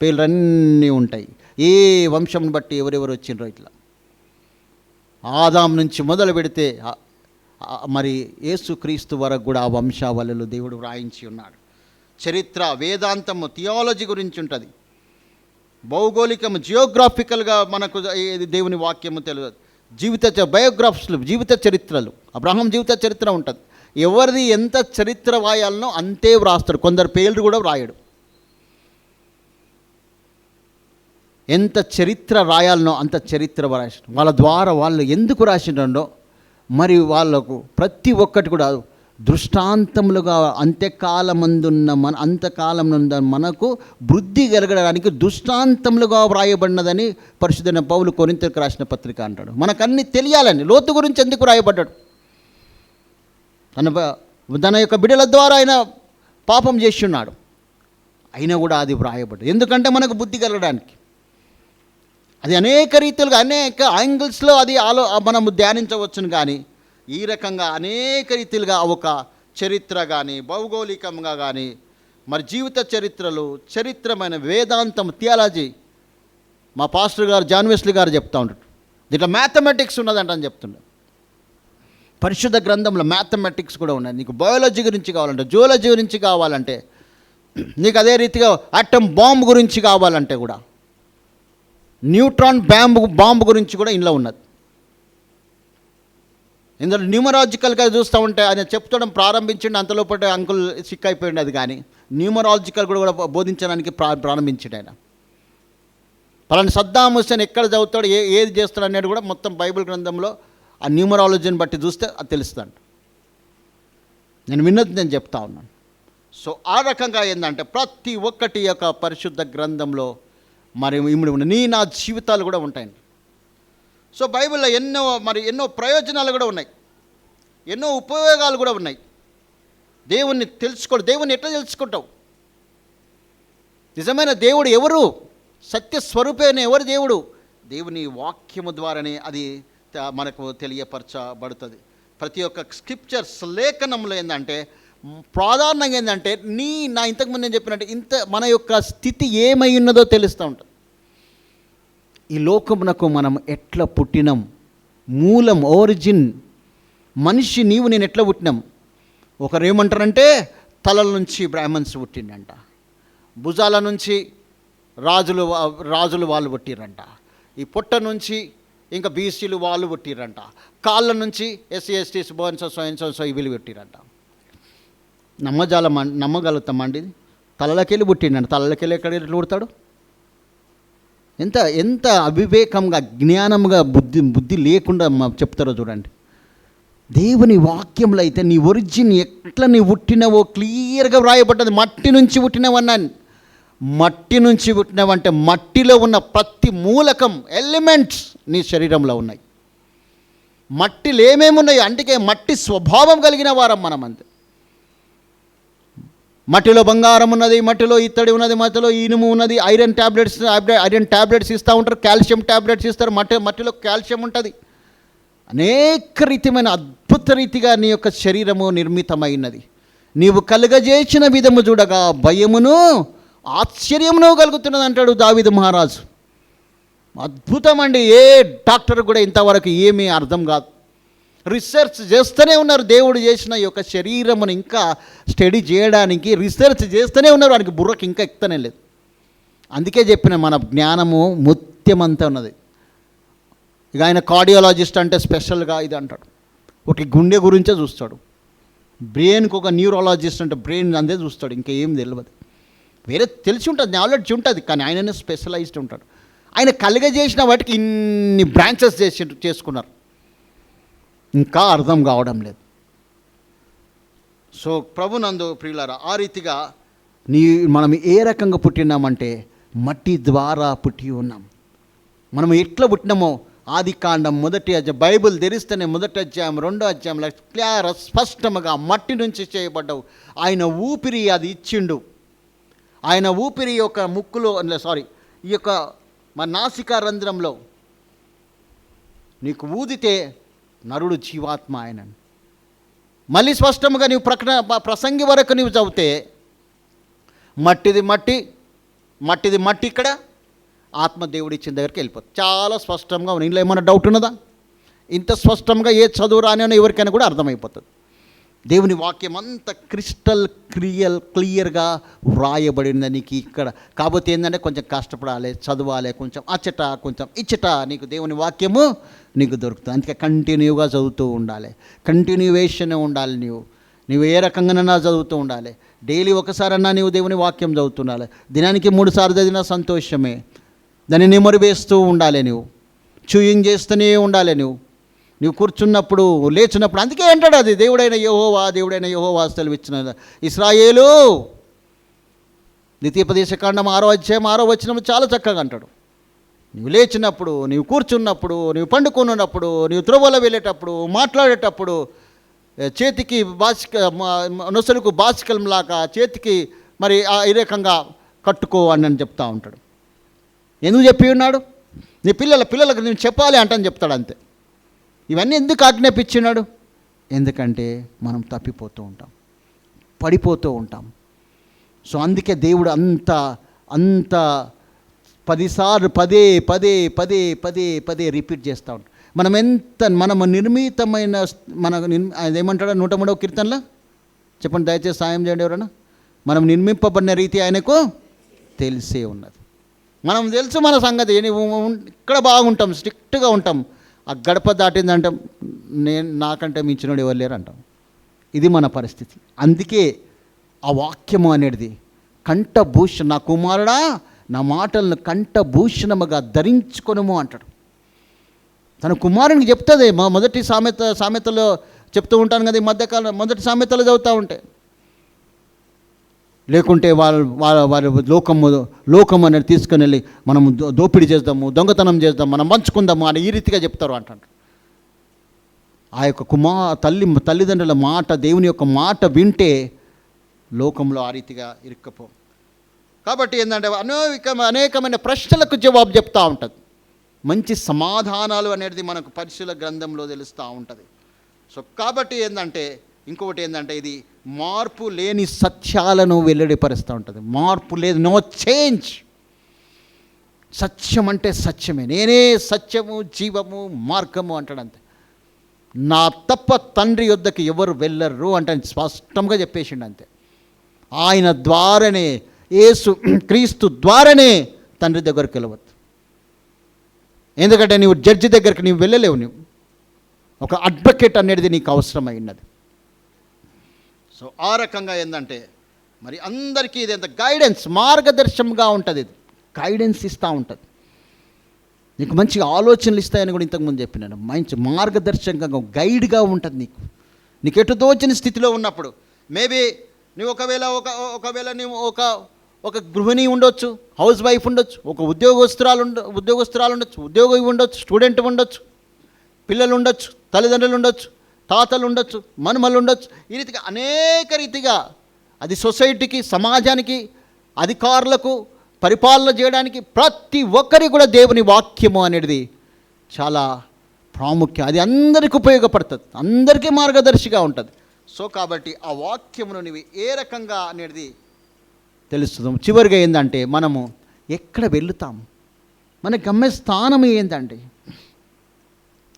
పేర్లన్నీ ఉంటాయి, ఏ వంశం బట్టి ఎవరెవరు వచ్చిండ్రో. ఇట్లా ఆదాం నుంచి మొదలు పెడితే మరి యేసుక్రీస్తు వరకు కూడా ఆ వంశావళిలో దేవుడు వ్రాయించి ఉన్నాడు. చరిత్ర, వేదాంతము, థియాలజీ గురించి ఉంటుంది, భౌగోళికము, జియోగ్రాఫికల్గా మనకు దేవుని వాక్యము తెలియదు. బయోగ్రాఫ్స్లు, జీవిత చరిత్రలు, అబ్రహాం జీవిత చరిత్ర ఉంటుంది. ఎవరిది ఎంత చరిత్ర వ్రాయాలనో అంతే వ్రాస్తాడు. కొందరు పేర్లు కూడా వ్రాయడు. ఎంత చరిత్ర రాయాలనో అంత చరిత్ర రాసి వాళ్ళ ద్వారా వాళ్ళు ఎందుకు రాసిండో మరి వాళ్ళకు ప్రతి ఒక్కటి కూడా దృష్టాంతములుగా అంత్యకాలం మనకు బుద్ధి కలగడానికి దృష్టాంతములుగా వ్రాయబడినదని పరిశుద్ధైన పౌలు కొరింథీయులకు రాసిన పత్రిక అంటాడు. మనకన్నీ తెలియాలని, లోతు గురించి ఎందుకు రాయబడ్డాడు? తన యొక్క బిడ్డల ద్వారా ఆయన పాపం చేసి ఉన్నాడు, అయినా కూడా అది వ్రాయబడ్డది. ఎందుకంటే మనకు బుద్ధి కలగడానికి. అది అనేక రీతిలుగా అనేక యాంగిల్స్లో అది మనము ధ్యానించవచ్చును. కానీ ఈ రకంగా అనేక రీతిలుగా ఒక చరిత్ర కానీ, భౌగోళికంగా కానీ, మరి జీవిత చరిత్రలు, చరిత్రమైన వేదాంతం, థియాలజీ, మా పాస్టర్ గారు జాన్ వెస్లీ గారు చెప్తూ ఉంటాడు. దీంట్లో మ్యాథమెటిక్స్ ఉన్నదంటని చెప్తుండే. పరిశుద్ధ గ్రంథంలో మ్యాథమెటిక్స్ కూడా ఉన్నాయి. నీకు బయాలజీ గురించి కావాలంటే, జువాలజీ గురించి కావాలంటే, నీకు అదే రీతిగా ఆటమ్ బాంబు గురించి కావాలంటే కూడా, న్యూట్రాన్ బాంబు గురించి కూడా ఇందులో ఉన్నది. ఇందులో న్యూమరాజికల్గా చూస్తూ ఉంటే ఆయన చెప్తడం ప్రారంభించండి, అంతలోపటి అంకుల్ సిక్ అయిపోయింది. అది కానీ న్యూమరాజికల్ కూడా బోధించడానికి ప్రారంభించాడు ఆయన. పలానా సద్దాం హుస్సేన్ ఎక్కడ చదువుతాడు, ఏది చేస్తాడు అనేది కూడా మొత్తం బైబిల్ గ్రంథంలో ఆ న్యూమరాలజీని బట్టి చూస్తే అది తెలుస్తుంది. నేను విన్నది నేను చెప్తా ఉన్నాను. సో ఆ రకంగా ఏంటంటే ప్రతి ఒక్కటి యొక్క పరిశుద్ధ గ్రంథంలో మరి ఇమిడి ఉన్న నా జీవితాలు కూడా ఉంటాయండి. సో బైబిల్లో ఎన్నో ప్రయోజనాలు కూడా ఉన్నాయి, ఎన్నో ఉపయోగాలు కూడా ఉన్నాయి. దేవుణ్ణి దేవుణ్ణి ఎట్లా తెలుసుకుంటావు? నిజమైన దేవుడు ఎవరు? సత్యస్వరూపైన ఎవరు దేవుడు? దేవుని వాక్యము ద్వారానే అది మనకు తెలియపరచబడుతుంది. ప్రతి ఒక్క స్క్రిప్చర్స్ లేఖనంలో ఏంటంటే ప్రాధాన్యంగా ఏంటంటే నా ఇంతకుముందు నేను చెప్పినట్టు మన యొక్క స్థితి ఏమై ఉన్నదో తెలుస్తూ ఉంటుంది. ఈ లోకమునకు మనం ఎట్లా పుట్టినాం, మూలం, ఒరిజిన్, మనిషి నేను ఎట్లా పుట్టినాం. ఒకరు ఏమంటారంటే తలల నుంచి బ్రాహ్మణ్స్ పుట్టిండంట, భుజాల నుంచి రాజులు వాళ్ళు పుట్టిరంట, ఈ పొట్ట నుంచి ఇంకా బీసీలు వాళ్ళు పుట్టిరంట, కాళ్ళ నుంచి ఎస్సీ ఎస్టీస్ సో వీళ్ళు పుట్టిరంట. నమ్మగలుగుతామండి? తలలకెళ్ళి పుట్టిండంట. తలలకెళ్ళి ఎక్కడ పుడతాడు? ఎంత అవివేకంగా, జ్ఞానంగా, బుద్ధి లేకుండా చెప్తారో చూడండి. దేవుని వాక్యంలో అయితే నీ ఒరిజిన్ ఎట్లా నీ పుట్టినవో క్లియర్గా వ్రాయబడ్డది. మట్టి నుంచి పుట్టినవన్నాను. మట్టి నుంచి పుట్టినవంటే మట్టిలో ఉన్న ప్రతి మూలకం, ఎలిమెంట్స్ నీ శరీరంలో ఉన్నాయి. మట్టిలో ఏమేమి ఉన్నాయి? అందుకే మట్టి స్వభావం కలిగిన వారం మనం. అంతే. మట్టిలో బంగారం ఉన్నది, మట్టిలో ఇత్తడి ఉన్నది, మట్టిలో ఇనుము ఉన్నది, ఐరన్ ట్యాబ్లెట్స్ ఇస్తూ ఉంటారు, కాల్షియం ట్యాబ్లెట్స్ ఇస్తారు. మట్టిలో కాల్షియం ఉంటుంది. అనేక రీతిమైన అద్భుత రీతిగా నీ యొక్క శరీరము నిర్మితమైనది. నీవు కలుగజేసిన విధము చూడగా భయమును ఆశ్చర్యమును కలుగుతున్నది అంటాడు దావీదు మహారాజు. అద్భుతం అండి. ఏ డాక్టర్ కూడా ఇంతవరకు ఏమీ అర్థం కాదు. రీసెర్చ్ చేస్తూనే ఉన్నారు. దేవుడు చేసిన ఈ యొక్క శరీరమును ఇంకా స్టడీ చేయడానికి రీసెర్చ్ చేస్తూనే ఉన్నారు. వానికి బుర్రకు ఇంకా ఎక్కుతనే లేదు. అందుకే చెప్పిన మన జ్ఞానము ముత్యమంతా ఉన్నది. ఇక ఆయన కార్డియాలజిస్ట్ అంటే స్పెషల్గా ఇది అంటాడు, ఒకటి గుండె గురించే చూస్తాడు. బ్రెయిన్కి ఒక న్యూరాలజిస్ట్ అంటే బ్రెయిన్ అందే చూస్తాడు, ఇంకా ఏం తెలియదు. వేరే తెలిసి ఉంటుంది, నాలెడ్జ్ ఉంటుంది, కానీ ఆయననే స్పెషలైజ్డ్ ఉంటాడు. ఆయన కలుగజేసిన వాటికి ఇన్ని బ్రాంచెస్ చేసుకున్నారు, ఇంకా అర్థం కావడం లేదు. సో ప్రభునందు ప్రియులారా, ఆ రీతిగా మనం ఏ రకంగా పుట్టినామంటే మట్టి ద్వారా పుట్టి ఉన్నాం. మనం ఎట్లా పుట్టినామో ఆదికాండం 1వ అధ్యాయం, బైబిల్ తెరిస్తేనే 1వ అధ్యాయం 2వ అధ్యాయంలో క్లియర్ స్పష్టంగా మట్టి నుంచి చేయబడ్డావు. ఆయన ఊపిరి అది ఇచ్చిండు. ఆయన ఊపిరి యొక్క ముక్కులో ఈ యొక్క మన నాసికా రంధ్రంలో నీకు ఊదితే నరుడు జీవాత్మ ఆయన. మళ్ళీ స్పష్టంగా నీవు ప్రసంగి వరకు నీవు చదివితే మట్టిది మట్టి ఇక్కడ, ఆత్మ దేవుడు ఇచ్చిన దగ్గరికి వెళ్ళిపోతుంది. చాలా స్పష్టంగా ఉంది. ఇందులో ఏమైనా డౌట్ ఉన్నదా? ఇంత స్పష్టంగా ఏ చదువు రాని ఎవరికైనా కూడా అర్థమైపోతుంది. దేవుని వాక్యం అంత క్లియర్గా వ్రాయబడింది నీకు ఇక్కడ. కాకపోతే ఏంటంటే కొంచెం కష్టపడాలి, చదవాలి, కొంచెం అచ్చట కొంచెం ఇచ్చట నీకు దేవుని వాక్యము నీకు దొరుకుతుంది. అందుకే కంటిన్యూగా చదువుతూ ఉండాలి, కంటిన్యూవేషన్ ఉండాలి. నీవు ఏ రకంగానైనా చదువుతూ ఉండాలి. డైలీ ఒకసారన్నా నీవు దేవుని వాక్యం చదువుతుండాలి. దినానికి 3 సార్లు చదివినా సంతోషమే. దాన్ని నెమరు వేస్తూ ఉండాలి, నువ్వు చూయింగ్ చేస్తూనే ఉండాలి. నువ్వు కూర్చున్నప్పుడు లేచినప్పుడు. అందుకే అంటాడు అది దేవుడైన యెహోవా సెలవిచ్చిన ఇశ్రాయేలు. ద్వితీయోపదేశకాండం 6వ అధ్యాయం 6వ వచనం చాలా చక్కగా అంటాడు. నువ్వు లేచినప్పుడు, నీవు కూర్చున్నప్పుడు, నీవు పండుకున్నప్పుడు, నీవు త్రోవలో వెళ్ళేటప్పుడు, మాట్లాడేటప్పుడు చేతికి నొసలుకు బాసికలంలాగా చేతికి మరి ఈ రకంగా కట్టుకో అని చెప్తా ఉంటాడు. ఎందుకు చెప్పి ఉన్నాడు? నీ పిల్లలకు నేను చెప్పాలి అంటని చెప్తాడు, అంతే. ఇవన్నీ ఎందుకు ఆజ్ఞాపించినాడు? ఎందుకంటే మనం తప్పిపోతూ ఉంటాం, పడిపోతూ ఉంటాం. సో అందుకే దేవుడు అంత 10 సార్లు పదే రిపీట్ చేస్తూ ఉంటాం. మనము నిర్మితమైన అదేమంటాడు 103వ కీర్తనలో? చెప్పండి దయచేసి, సాయం చేయండి ఎవరైనా. మనం నిర్మింపబడిన రీతి ఆయనకు తెలిసే ఉన్నది. మనం తెలుసు మన సంగతి. ఇక్కడ బాగుంటాం, స్ట్రిక్ట్గా ఉంటాం. ఆ గడప దాటిందంటే నాకంటే మించినోడు ఎవరు లేరు అంటాం. ఇది మన పరిస్థితి. అందుకే ఆ వాక్యము అనేది కంఠభూషణ, నా కుమారుడా నా మాటలను కంఠభూషణముగా ధరించుకొనుము అంటాడు. తన కుమారునికి చెప్తుంది. మొదటి సామెతలో చెప్తూ ఉంటాను కదా, ఈ మధ్యకాలం మొదటి సామెతలు చదువుతూ ఉంటే. లేకుంటే వాళ్ళ లోకము అనేది తీసుకుని వెళ్ళి మనం దోపిడీ చేద్దాము, దొంగతనం చేద్దాం, మనం పంచుకుందాము అని ఈ రీతిగా చెప్తారు అంటారు. ఆ యొక్క తల్లిదండ్రుల మాట, దేవుని యొక్క మాట వింటే లోకంలో ఆ రీతిగా ఇరుక్కపో. కాబట్టి ఏంటంటే అనేకమైన ప్రశ్నలకు జవాబు చెప్తూ ఉంటుంది. మంచి సమాధానాలు అనేది మనకు పరిశీలన గ్రంథంలో తెలుస్తూ ఉంటుంది. సో కాబట్టి ఇంకొకటి ఏంటంటే ఇది మార్పు లేని సత్యాలను వెల్లడిపరుస్తూ ఉంటుంది. మార్పు లేదు, నో చేంజ్. సత్యం అంటే సత్యమే, నేనే సత్యము జీవము మార్గము అంటాడు. అంతే. నా తప్ప తండ్రి యొద్దకు ఎవరు వెళ్ళరు అంటే స్పష్టంగా చెప్పేసిండు. అంతే. ఆయన ద్వారానే, యేసు క్రీస్తు ద్వారానే తండ్రి దగ్గరికి వెళ్ళవద్దు. ఎందుకంటే నీవు జడ్జి దగ్గరికి నీవు వెళ్ళలేవు. నువ్వు ఒక అడ్వకేట్ అనేది నీకు అవసరమైనది. సో ఆ రకంగా మరి అందరికీ ఇది గైడెన్స్, మార్గదర్శనంగా ఉంటుంది. ఇది గైడెన్స్ ఇస్తూ ఉంటుంది. నీకు మంచి ఆలోచనలు ఇస్తాయని కూడా ఇంతకుముందు చెప్పినాను. మంచి మార్గదర్శకంగా గైడ్గా ఉంటుంది. నీకు ఎటు తోచని స్థితిలో ఉన్నప్పుడు మేబీ నువ్వు ఒకవేళ నువ్వు ఒక గృహిణి ఉండొచ్చు, హౌస్ వైఫ్ ఉండొచ్చు, ఒక ఉద్యోగస్తురాలు ఉండొచ్చు, ఉద్యోగి ఉండొచ్చు, స్టూడెంట్ ఉండొచ్చు, పిల్లలు ఉండొచ్చు, తల్లిదండ్రులు ఉండొచ్చు, తాతలు ఉండొచ్చు, మనుమలు ఉండొచ్చు. ఈ రీతిగా అనేక రీతిగా అది సొసైటీకి, సమాజానికి, అధికారులకు పరిపాలన చేయడానికి ప్రతి ఒక్కరికి కూడా దేవుని వాక్యము అనేది చాలా ప్రాముఖ్యం. అది అందరికీ ఉపయోగపడుతుంది, అందరికీ మార్గదర్శిగా ఉంటుంది. సో కాబట్టి ఆ వాక్యమును నీవు ఏ రకంగా అనేది తెలుస్తుంది. చివరిగా ఏంటంటే మనము ఎక్కడ వెళుతాం, మన గమ్యస్థానం ఏంటంటే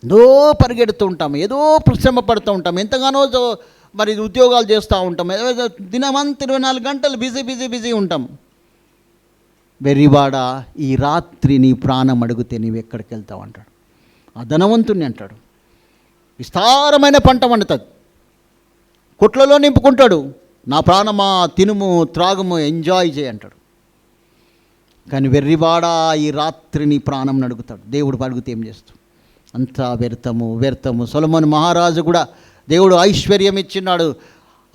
ఏదో పరిగెడుతూ ఉంటాం, ఏదో శ్రమ పడుతూ ఉంటాం, ఎంతగానో మరి ఉద్యోగాలు చేస్తూ ఉంటాం, దినమంతా 24 గంటలు బిజీ ఉంటాం. వెర్రివాడ, ఈ రాత్రి నీ ప్రాణం అడిగితే నీవు ఎక్కడికి వెళ్తావు అంటాడు. ఆ ధనవంతుని అంటాడు, విస్తారమైన పంట వండుతుంది, కొట్లలో నింపుకుంటాడు, నా ప్రాణమా తినుము త్రాగుము ఎంజాయ్ చేయి అంటాడు. కానీ వెర్రివాడా, ఈ రాత్రి నీ ప్రాణం అడుగుతాడు. దేవుడు అడిగితే ఏం చేస్తావు? అంతా వ్యర్థము. సొలొమోను మహారాజు కూడా దేవుడు ఐశ్వర్యం ఇచ్చినాడు.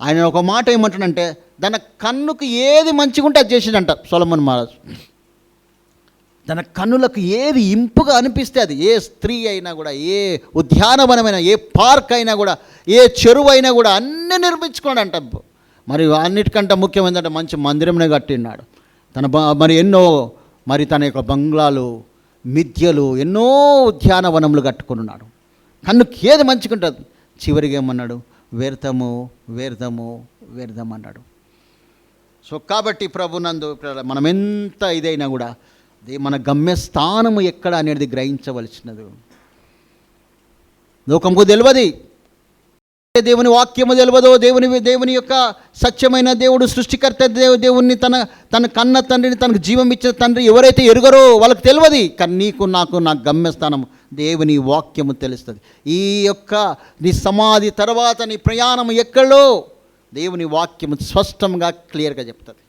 ఆయన ఒక మాట ఏమంటాడంటే, తన కన్నుకు ఏది మంచిగా ఉంటే అది చేసిండంట సొలొమోను మహారాజు. తన కన్నులకు ఏది ఇంపుగా అనిపిస్తే అది, ఏ స్త్రీ అయినా కూడా, ఏ ఉద్యానవనమైనా, ఏ పార్క్ అయినా కూడా, ఏ చెరువు అయినా కూడా అన్నీ నిర్మించుకున్నాడంట. మరి అన్నిటికంటే ముఖ్యమైనదంటే మంచి మందిరంనే కట్టినాడు. మరి ఎన్నో తన యొక్క బంగ్లాలు, మిథ్యలు, ఎన్నో ఉద్యానవనములు కట్టుకున్నాడు. కన్నుకి ఏది మంచిగా ఉంటుంది. చివరికి ఏమన్నాడు? వ్యర్థము అన్నాడు. సో కాబట్టి ప్రభునందు మనం ఎంత ఇదైనా కూడా మన గమ్యస్థానము ఎక్కడ అనేది గ్రహించవలసినది. లోకంకు తెలియదు, దేవుని వాక్యము తెలియదు, దేవుని యొక్క సత్యమైన దేవుడు సృష్టికర్త దేవుణ్ణి తన కన్న తండ్రిని, తనకు జీవం ఇచ్చిన తండ్రి ఎవరైతే ఎరుగరో వాళ్ళకి తెలియదు. కానీ నీకు నా గమ్యస్థానం దేవుని వాక్యము తెలుస్తుంది. ఈ యొక్క నీ సమాధి తర్వాత నీ ప్రయాణం ఎక్కడో దేవుని వాక్యము స్పష్టంగా క్లియర్గా చెప్తుంది.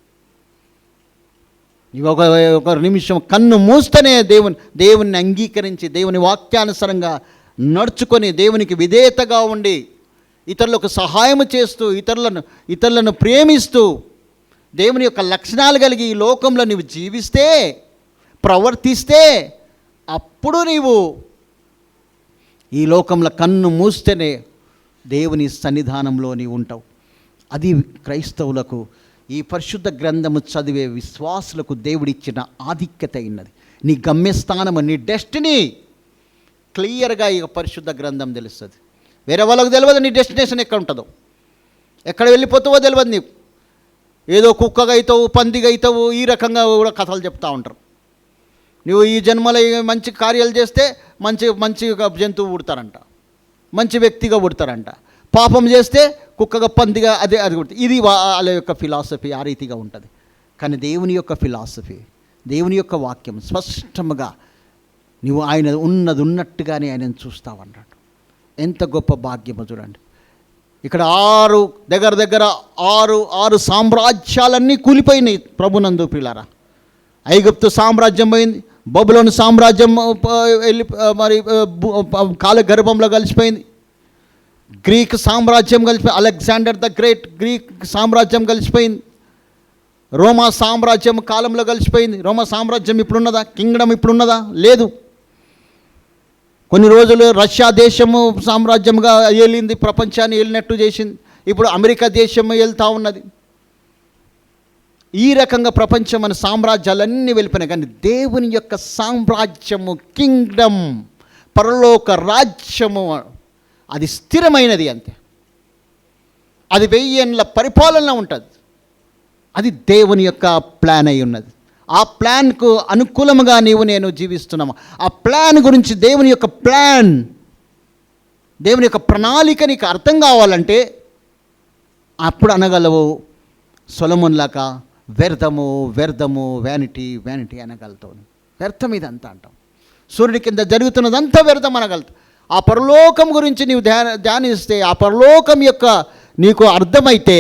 ఒక నిమిషం కన్ను మూస్తేనే దేవుని అంగీకరించి, దేవుని వాక్యానుసారంగా నడుచుకొని, దేవునికి విధేయతగా ఉండి, ఇతరులకు సహాయం చేస్తూ, ఇతరులను ప్రేమిస్తూ, దేవుని యొక్క లక్షణాలు కలిగి ఈ లోకంలో నీవు జీవిస్తే, ప్రవర్తిస్తే, అప్పుడు నీవు ఈ లోకంలో కన్ను మూస్తేనే దేవుని సన్నిధానంలో నీవు ఉంటావు. అది క్రైస్తవులకు, ఈ పరిశుద్ధ గ్రంథము చదివే విశ్వాసులకు దేవుడిచ్చిన ఆధిక్యత అయినది. నీ గమ్యస్థానము, నీ డెస్టినీ క్లియర్గా ఈ పరిశుద్ధ గ్రంథం తెలుస్తుంది. వేరే వాళ్ళకు తెలియదు నీ డెస్టినేషన్ ఎక్కడ ఉంటుందో, ఎక్కడ వెళ్ళిపోతావో తెలియదు. నీకు ఏదో కుక్కగా అవుతావు, పందిగా అవుతావు, ఈ రకంగా కూడా కథలు చెప్తూ ఉంటారు. నువ్వు ఈ జన్మలో మంచి కార్యాలు చేస్తే మంచి జంతువు పుడతారంట, మంచి వ్యక్తిగా పుడతారంట. పాపం చేస్తే కుక్కగా పందిగా అది పుడుతుంది. ఇది వాళ్ళ యొక్క ఫిలాసఫీ ఆ రీతిగా ఉంటుంది. కానీ దేవుని యొక్క ఫిలాసఫీ, దేవుని యొక్క వాక్యం స్పష్టంగా నువ్వు ఆయన ఉన్నట్టుగానే ఆయనను చూస్తావన్నాడు. ఎంత గొప్ప భాగ్యమో చూడండి. ఇక్కడ దగ్గర ఆరు సామ్రాజ్యాలన్నీ కూలిపోయినాయి ప్రభునందు ప్రియులారా. ఐగుప్తు సామ్రాజ్యం పోయింది, బబులోను సామ్రాజ్యం వెళ్ళి మరి కాలగర్భంలో కలిసిపోయింది, గ్రీక్ సామ్రాజ్యం కలిసిపోయింది, అలెగ్జాండర్ ద గ్రేట్ గ్రీక్ సామ్రాజ్యం కలిసిపోయింది, రోమా సామ్రాజ్యం కాలంలో కలిసిపోయింది. రోమా సామ్రాజ్యం ఇప్పుడున్నదా? కింగ్డమ్ ఇప్పుడున్నదా? లేదు. కొన్ని రోజులు రష్యా దేశము సామ్రాజ్యంగా ఏలింది, ప్రపంచాన్ని ఏలినట్టు చేసింది. ఇప్పుడు అమెరికా దేశం వెళ్తూ ఉన్నది. ఈ రకంగా ప్రపంచం మన సామ్రాజ్యాలన్నీ వెళ్ళిపోయినాయి. కానీ దేవుని యొక్క సామ్రాజ్యము, కింగ్డమ్, పరలోక రాజ్యము అది స్థిరమైనది. అంతే, అది 1000 ఏళ్ల పరిపాలన ఉంటుంది. అది దేవుని యొక్క ప్లాన్ అయి ఉన్నది. ఆ ప్లాన్కు అనుకూలంగా నేను జీవిస్తున్నాము. ఆ ప్లాన్ గురించి, దేవుని యొక్క ప్లాన్, దేవుని యొక్క ప్రణాళిక నీకు అర్థం కావాలంటే అప్పుడు అనగలవు సొలొమోనులాగా వ్యర్థము వ్యానిటీ అనగలుగుతావు. వ్యర్థం ఇదంతా అంటాం. సూర్యుడి కింద జరుగుతున్నదంతా వ్యర్థం అనగలుగుతావు. ఆ పరలోకం గురించి నీవు ధ్యానిస్తే, ఆ పరలోకం యొక్క నీకు అర్థమైతే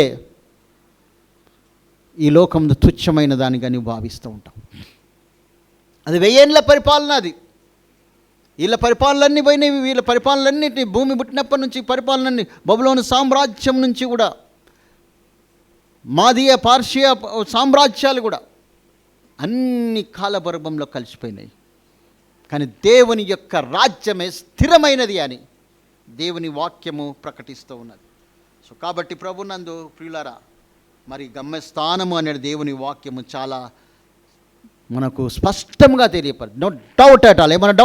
ఈ లోకంలో తుచ్చమైన దానిగా నీవు భావిస్తూ ఉంటావు. అది 1000 ఏళ్ల పరిపాలన. అది వీళ్ళ పరిపాలనన్నీ పోయినాయి. వీళ్ళ పరిపాలనన్నింటినీ, భూమి పుట్టినప్పటి నుంచి పరిపాలనని, బబులోను సామ్రాజ్యం నుంచి కూడా మాదీయ పార్షియా సామ్రాజ్యాలు కూడా అన్ని కాలగర్భంలో కలిసిపోయినాయి. కానీ దేవుని యొక్క రాజ్యమే స్థిరమైనది అని దేవుని వాక్యము ప్రకటిస్తూ ఉన్నది. సో కాబట్టి ప్రభునందు ప్రియులారా, మరి గమ్యస్థానము అనేది దేవుని వాక్యము చాలా మనకు స్పష్టంగా తెలియపరు. No doubt at all. ఏమైనా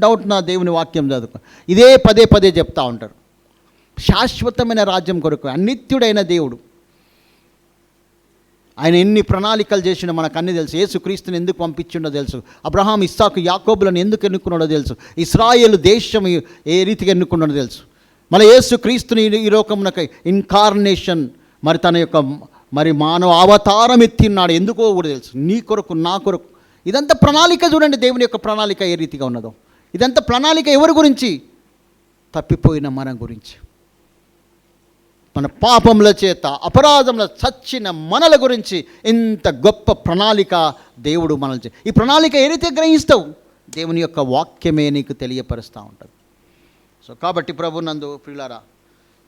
డౌట్ నా దేవుని వాక్యం చదువుకో, ఇదే పదే చెప్తూ ఉంటారు. శాశ్వతమైన రాజ్యం కొరకు, అనిత్యుడైన దేవుడు. ఆయన ఎన్ని ప్రణాళికలు చేసినా మనకు అన్నీ తెలుసు. యేసుక్రీస్తుని ఎందుకు పంపించిండో తెలుసు. అబ్రహాం, ఇస్సాకు, యాకోబులను ఎందుకు ఎన్నుకున్నాడో తెలుసు. ఇశ్రాయేలు దేశం ఏ రీతిగా ఎన్నుకున్నాడో తెలుసు. మళ్ళీ యేసుక్రీస్తుని ఈ లోకమునకై ఇన్కార్నేషన్, మరి తన యొక్క మరి మానవ అవతారం ఎత్తిన్నాడు ఎందుకో కూడా తెలుసు. నీ కొరకు, నా కొరకు. ఇదంతా ప్రణాళిక. చూడండి దేవుని యొక్క ప్రణాళిక ఏ రీతిగా ఉన్నదో. ఇదంతా ప్రణాళిక ఎవరి గురించి? తప్పిపోయిన మన గురించి. మన పాపముల చేత, అపరాధముల చచ్చిన మనల గురించి ఇంత గొప్ప ప్రణాళిక దేవుడు మనల్ని. ఈ ప్రణాళిక ఏ రీతిగా గ్రహిస్తావు? దేవుని యొక్క వాక్యమే నీకు తెలియపరుస్తూ ఉంటుంది. సో కాబట్టి ప్రభునందు ప్రియులారా,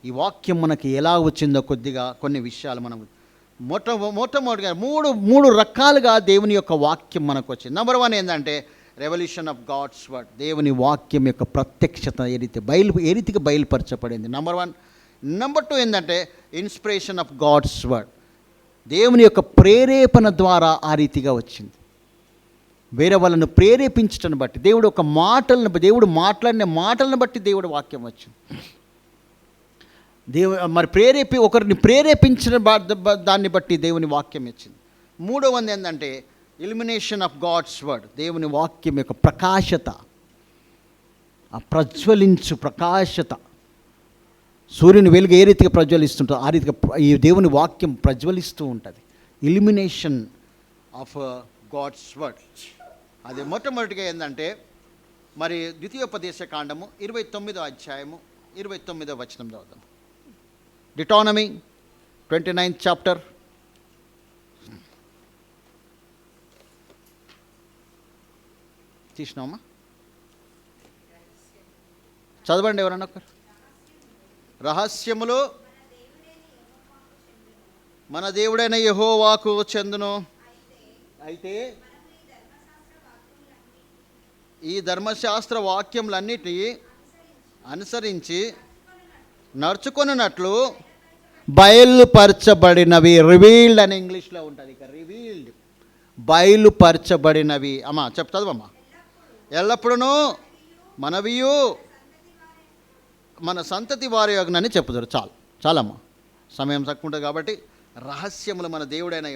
ఈ వాక్యం మనకి ఎలా వచ్చిందో కొద్దిగా కొన్ని విషయాలు మనం మొట్టమొదటిగా మూడు రకాలుగా దేవుని యొక్క వాక్యం మనకు వచ్చింది. నెంబర్ 1 ఏంటంటే రెవల్యూషన్ ఆఫ్ గాడ్స్ వర్డ్. దేవుని వాక్యం యొక్క ప్రత్యక్షత ఏ రీతిగా బయలుపరచబడింది. నెంబర్ 1. నెంబర్ 2 ఏంటంటే ఇన్స్పిరేషన్ ఆఫ్ గాడ్స్ వర్డ్. దేవుని యొక్క ప్రేరేపణ ద్వారా ఆ రీతిగా వచ్చింది. వేరే వాళ్ళను ప్రేరేపించటను బట్టి, దేవుడు మాట్లాడిన మాటలను బట్టి దేవుడు వాక్యం వచ్చింది. ఒకరిని ప్రేరేపించిన దాన్ని బట్టి దేవుని వాక్యం వచ్చింది. 3వది ఏంటంటే ఇల్యుమినేషన్ ఆఫ్ గాడ్స్ వర్డ్. దేవుని వాక్యం యొక్క ప్రకాశత, ఆ ప్రజ్వలించు ప్రకాశత. సూర్యుని వెలుగు ఏ రీతిగా ప్రజ్వలిస్తుంటుందో ఆ రీతిగా ఈ దేవుని వాక్యం ప్రజ్వలిస్తూ ఉంటుంది. ఇల్యుమినేషన్ ఆఫ్ గాడ్స్ వర్డ్. అది మొట్టమొదటిగా ఏంటంటే మరి ద్వితీయోపదేశ కాండము 29వ అధ్యాయము 29వ వచనం చదువుదాం. Deuteronomy 29th chapter. తీసినామా? చదవండి ఎవరన్నా ఒకరు. రహస్యములు మన దేవుడైన యెహోవాకు చెందును. అయితే ఈ ధర్మశాస్త్ర వాక్యములన్నిటి అనుసరించి నడుచుకొనున్నట్లు బయలుపరచబడినవి. రివీల్డ్ అని ఇంగ్లీష్లో ఉంటుంది. ఇక రివీల్డ్, బయలుపరచబడినవి. అమ్మా చెప్తాదమ్మా. ఎల్లప్పుడూ మనవియు మన సంతతి వారి యొగ్నని చెప్పుతారు. చాలమ్మా, సమయం తక్కువ ఉంటుంది కాబట్టి. రహస్యములు మన దేవుడైన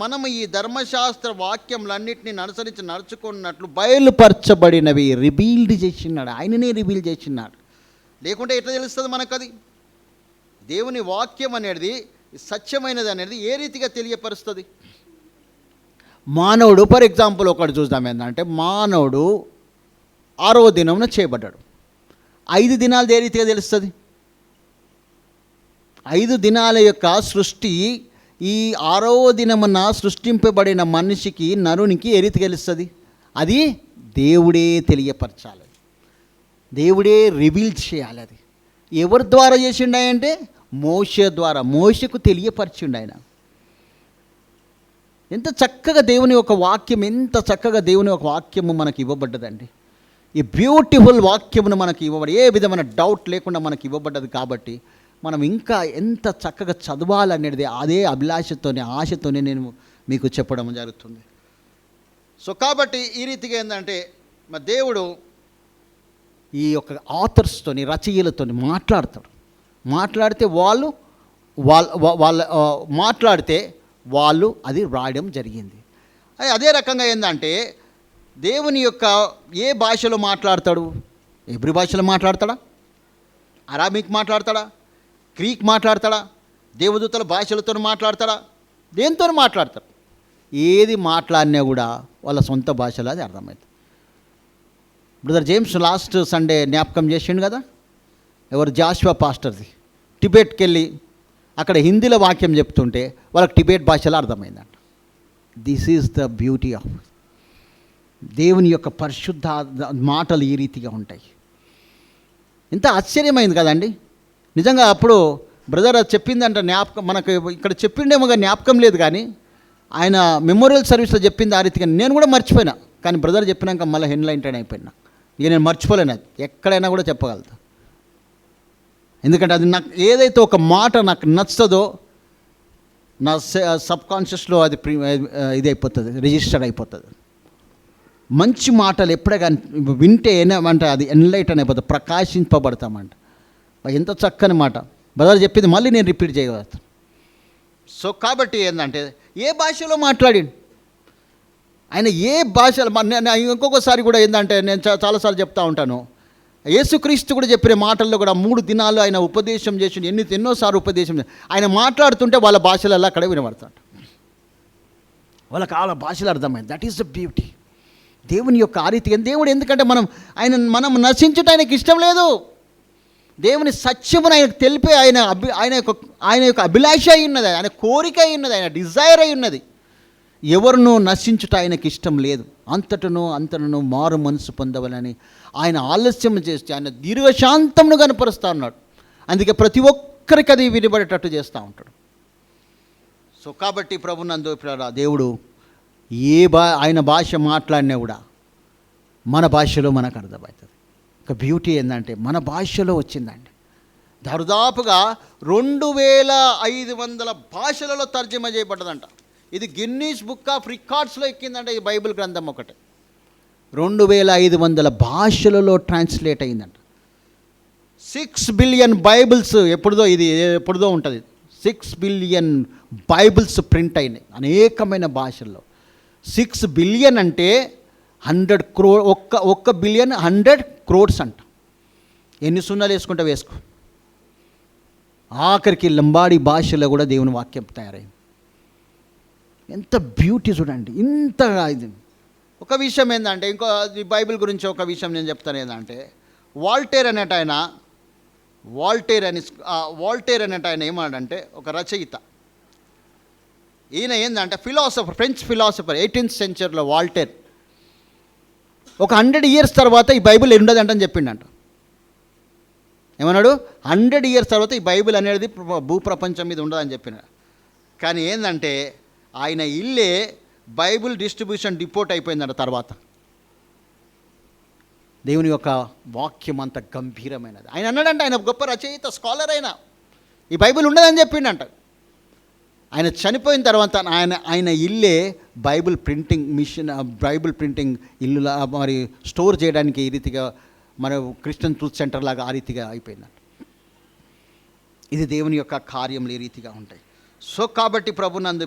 మనము ఈ ధర్మశాస్త్ర వాక్యములన్నింటినీ అనుసరించి నడుచుకున్నట్లు బయలుపరచబడినవి. రివీల్డ్ చేసినాడు, ఆయననే రివీల్ చేసినాడు. లేకుంటే ఎట్లా తెలుస్తుంది మనకు? అది దేవుని వాక్యం అనేది సత్యమైనది అనేది ఏ రీతిగా తెలియపరుస్తుంది? మానవుడు, ఫర్ ఎగ్జాంపుల్ ఒకటి చూద్దాం. ఏంటంటే మానవుడు 6వ దినమున చేయబడ్డాడు. 5 దినాలు ఏ రీతిగా తెలుస్తుంది? 5 దినాల యొక్క సృష్టి ఈ 6వ దినమున సృష్టింపబడిన మనిషికి, నరునికి ఏ రీతిగా తెలుస్తుంది? అది దేవుడే తెలియపరచాలి, దేవుడే రివీల్ చేయాలి. అది ఎవరి ద్వారా చేసిండు అంటే మోషే ద్వారా. మోషేకు తెలియపరిచిండు ఆయన. ఎంత చక్కగా దేవుని యొక్క వాక్యం, ఎంత చక్కగా దేవుని యొక్క వాక్యము మనకి ఇవ్వబడ్డదండి. ఈ బ్యూటిఫుల్ వాక్యమును మనకి ఇవ్వబడి, ఏ విధమైన డౌట్ లేకుండా మనకి ఇవ్వబడ్డది. కాబట్టి మనం ఇంకా ఎంత చక్కగా చదవాలనేది అదే అభిలాషతోనే, ఆశతోనే నేను మీకు చెప్పడం జరుగుతుంది. సో కాబట్టి ఈ రీతిగా ఏంటంటే మరి దేవుడు ఈ యొక్క ఆథర్స్తోని, రచయిలతోని మాట్లాడితే వాళ్ళు అది రాయడం జరిగింది. అదే రకంగా ఏంటంటే దేవుని యొక్క ఏ భాషలో మాట్లాడతాడు? హెబ్రీ భాషలో మాట్లాడతాడా? అరామిక్ మాట్లాడతాడా? గ్రీక్ మాట్లాడతాడా? దేవదూతల భాషలతో మాట్లాడతాడా? దేంతో మాట్లాడతాడు? ఏది మాట్లాడినా కూడా వాళ్ళ సొంత భాషలో అది అర్థమవుతుంది. బ్రదర్ జేమ్స్ లాస్ట్ సండే జ్ఞాపకం చేసిండు కదా, ఎవరు? జాషువా పాస్టర్ది. టిబెట్కి వెళ్ళి అక్కడ హిందీలో వాక్యం చెప్తుంటే వాళ్ళకి టిబెట్ భాషలో అర్థమైందంట. This is the beauty of దేవుని యొక్క పరిశుద్ధ మాటలు ఈ రీతిగా ఉంటాయి. ఎంత ఆశ్చర్యమైంది కదండి నిజంగా. అప్పుడు బ్రదర్ చెప్పిందంట, జ్ఞాపకం మనకు ఇక్కడ చెప్పిండేమో కానీ జ్ఞాపకం లేదు, కానీ ఆయన మెమోరియల్ సర్వీస్లో చెప్పింది ఆ రీతిగా. నేను కూడా మర్చిపోయినా, కానీ బ్రదర్ చెప్పినాక మళ్ళీ హెన్లైన్ అయిపోయినా. ఇక నేను మర్చిపోలేను, అది ఎక్కడైనా కూడా చెప్పగలుగుతా. ఎందుకంటే అది నాకు ఏదైతే ఒక మాట నాకు నచ్చుతుందో నా సబ్కాన్షియస్లో అది ఇది అయిపోతుంది, రిజిస్టర్ అయిపోతుంది. మంచి మాటలు ఎప్పుడే కానీ వింటే ఏమంటే అది ఎన్లైట్ అయిపోతుంది, ప్రకాశింపబడతామంట. ఎంత చక్కని మాట బ్రదర్ చెప్పింది, మళ్ళీ నేను రిపీట్ చేయగలుగుతాను. సో కాబట్టి ఏంటంటే ఏ భాషలో మాట్లాడి ఆయన ఏ భాషలో ఇంకొకసారి కూడా ఏంటంటే నేను చాలాసార్లు చెప్తా ఉంటాను, యేసుక్రీస్తు కూడా చెప్పిన మాటల్లో కూడా 3 దినాలు ఆయన ఉపదేశం చేసి ఎన్నోసార్లు ఉపదేశం ఆయన మాట్లాడుతుంటే వాళ్ళ భాషలలో అక్కడే వినబడతాడు, వాళ్ళకి వాళ్ళ భాషలు అర్థమైంది. దట్ ఈస్ ద బ్యూటీ దేవుని యొక్క ఆ రీతిగా. దేవుడు ఎందుకంటే మనం నశించుట ఆయనకి ఇష్టం లేదు. దేవుని సత్యమును ఆయనకు తెలిపే ఆయన యొక్క అభిలాష అయి ఉన్నది, ఆయన కోరిక అయి ఉన్నది, ఆయన డిజైర్ అయి ఉన్నది. ఎవరినూ నశించుట ఆయనకి ఇష్టం లేదు. అంతటను మారు మనసు పొందవలని ఆయన ఆలస్యం చేస్తే ఆయన దీర్ఘశాంతమును కనపరుస్తూ ఉన్నాడు. అందుకే ప్రతి ఒక్కరికి అది వినబడేటట్టు చేస్తూ ఉంటాడు. సో కాబట్టి ప్రభునందు దేవుడు ఆయన భాష మాట్లాడినా కూడా మన భాషలో మనకు అర్థమవుతుంది. ఒక బ్యూటీ ఏంటంటే మన భాషలో వచ్చిందండి. దాదాపుగా 2500 భాషలలో తర్జుమా చేయబడ్డదంట. ఇది గిన్నీస్ బుక్ ఆఫ్ రికార్డ్స్లో ఎక్కిందంట ఈ బైబిల్ గ్రంథం ఒకటి. 2500 భాషలలో ట్రాన్స్లేట్ అయిందంట. 6 బిలియన్ బైబిల్స్ ఎప్పుడుదో ఉంటుంది. 6 బిలియన్ బైబిల్స్ ప్రింట్ అయినాయి అనేకమైన భాషల్లో. 6 బిలియన్ అంటే 100 crore, ఒక్క బిలియన్ 100 crores అంట. ఎన్ని సున్నాలు వేసుకుంటే వేసుకో. ఆఖరికి లంబాడి భాషలో కూడా దేవుని వాక్యం తయారైంది. ఎంత బ్యూటీ చూడండి. ఇంతగా ఇది ఒక విషయం ఏంటంటే, ఈ బైబిల్ గురించి ఒక విషయం నేను చెప్తాను. ఏంటంటే వాల్టేర్ అనేట ఆయన ఏమన్నాడంటే, ఒక రచయిత. ఈయన ఏంటంటే ఫ్రెంచ్ ఫిలాసఫర్ 18th centuryలో వాల్టేర్. ఒక 100 years తర్వాత ఈ బైబిల్ ఉండదంటని చెప్పిండంట. ఏమన్నాడు? 100 years తర్వాత ఈ బైబిల్ అనేది భూప్రపంచం మీద ఉండదని చెప్పినాడు. కానీ ఏంటంటే ఆయన ఇల్లే బైబిల్ డిస్ట్రిబ్యూషన్ డిపోర్ట్ అయిపోయిందంట తర్వాత. దేవుని యొక్క వాక్యం అంత గంభీరమైనది. ఆయన అన్నాడంటే, ఆయన గొప్ప రచయిత, స్కాలర్ అయినా ఈ బైబిల్ ఉండదని చెప్పిండంట. ఆయన చనిపోయిన తర్వాత ఆయన ఇల్లే Bible printing machine, Bible printing ఇల్లులా మరి స్టోర్ చేయడానికి ఈ రీతిగా మన క్రిస్టియన్ ట్రూత్ సెంటర్ లాగా ఆ రీతిగా అయిపోయిందంట. ఇది దేవుని యొక్క కార్యములు ఈ రీతిగా ఉంటాయి. సో కాబట్టి ప్రభునందు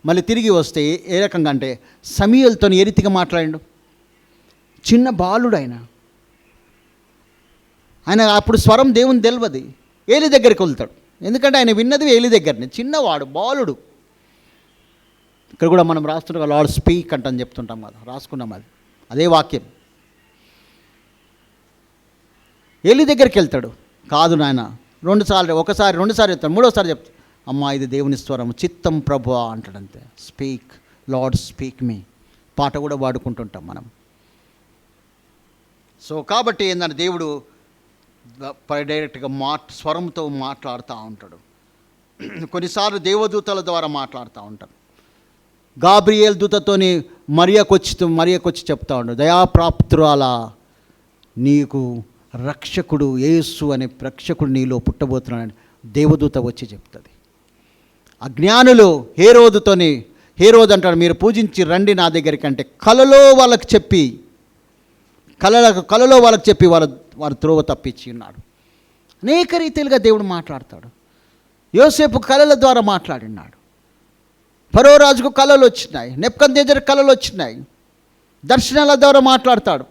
మళ్ళీ తిరిగి వస్తే ఏ రకంగా అంటే సమూయేలుతో ఏ రీతిగా మాట్లాడిండు. చిన్న బాలుడు ఆయన అప్పుడు స్వరం దేవుని తెలియదు. ఏలి దగ్గరికి వెళ్తాడు, ఎందుకంటే ఆయన విన్నది ఏలి దగ్గరనే. చిన్నవాడు, బాలుడు. ఇక్కడ కూడా మనం రాస్తుంటాం, లార్డ్ స్పీక్ అంటని చెప్తుంటాం కదా, రాసుకున్నాం. అదే వాక్యం. ఏలి దగ్గరికి వెళ్తాడు. కాదు నాయన, 2 సార్లు, ఒకసారి 2 సార్లు చెప్తాడు, 3వసారి చెప్తాడు, అమ్మా ఇది దేవుని స్వరం, చిత్తం ప్రభు అంటాడంతే. స్పీక్ లార్డ్ స్పీక్ మీ పాట కూడా వాడుకుంటుంటాం మనం. సో కాబట్టి ఏంటంటే దేవుడు డైరెక్ట్గా స్వరంతో మాట్లాడుతూ ఉంటాడు. కొన్నిసార్లు దేవదూతల ద్వారా మాట్లాడుతూ ఉంటాడు. గాబ్రియేల్ దూతతోని మరియకొచ్చి చెప్తా ఉంటాడు, దయాప్రాప్తురాల నీకు రక్షకుడు యేసు అనే రక్షకుడు నీలో పుట్టబోతున్నాడని దేవదూత వచ్చి చెప్తుంది. అజ్ఞానులు హేరోదు అంటాడు, మీరు పూజించి రండి నా దగ్గరికి అంటే కలలో వాళ్ళకి చెప్పి వారు త్రోవ తప్పించి ఉన్నాడు. అనేక రీతిలుగా దేవుడు మాట్లాడతాడు. యోసేపు కళల ద్వారా మాట్లాడినాడు. ఫరో రాజుకు కళలు వచ్చినాయి, నెబుకద్నెజరు కళలు వచ్చినాయి. దర్శనాల ద్వారా మాట్లాడతాడు.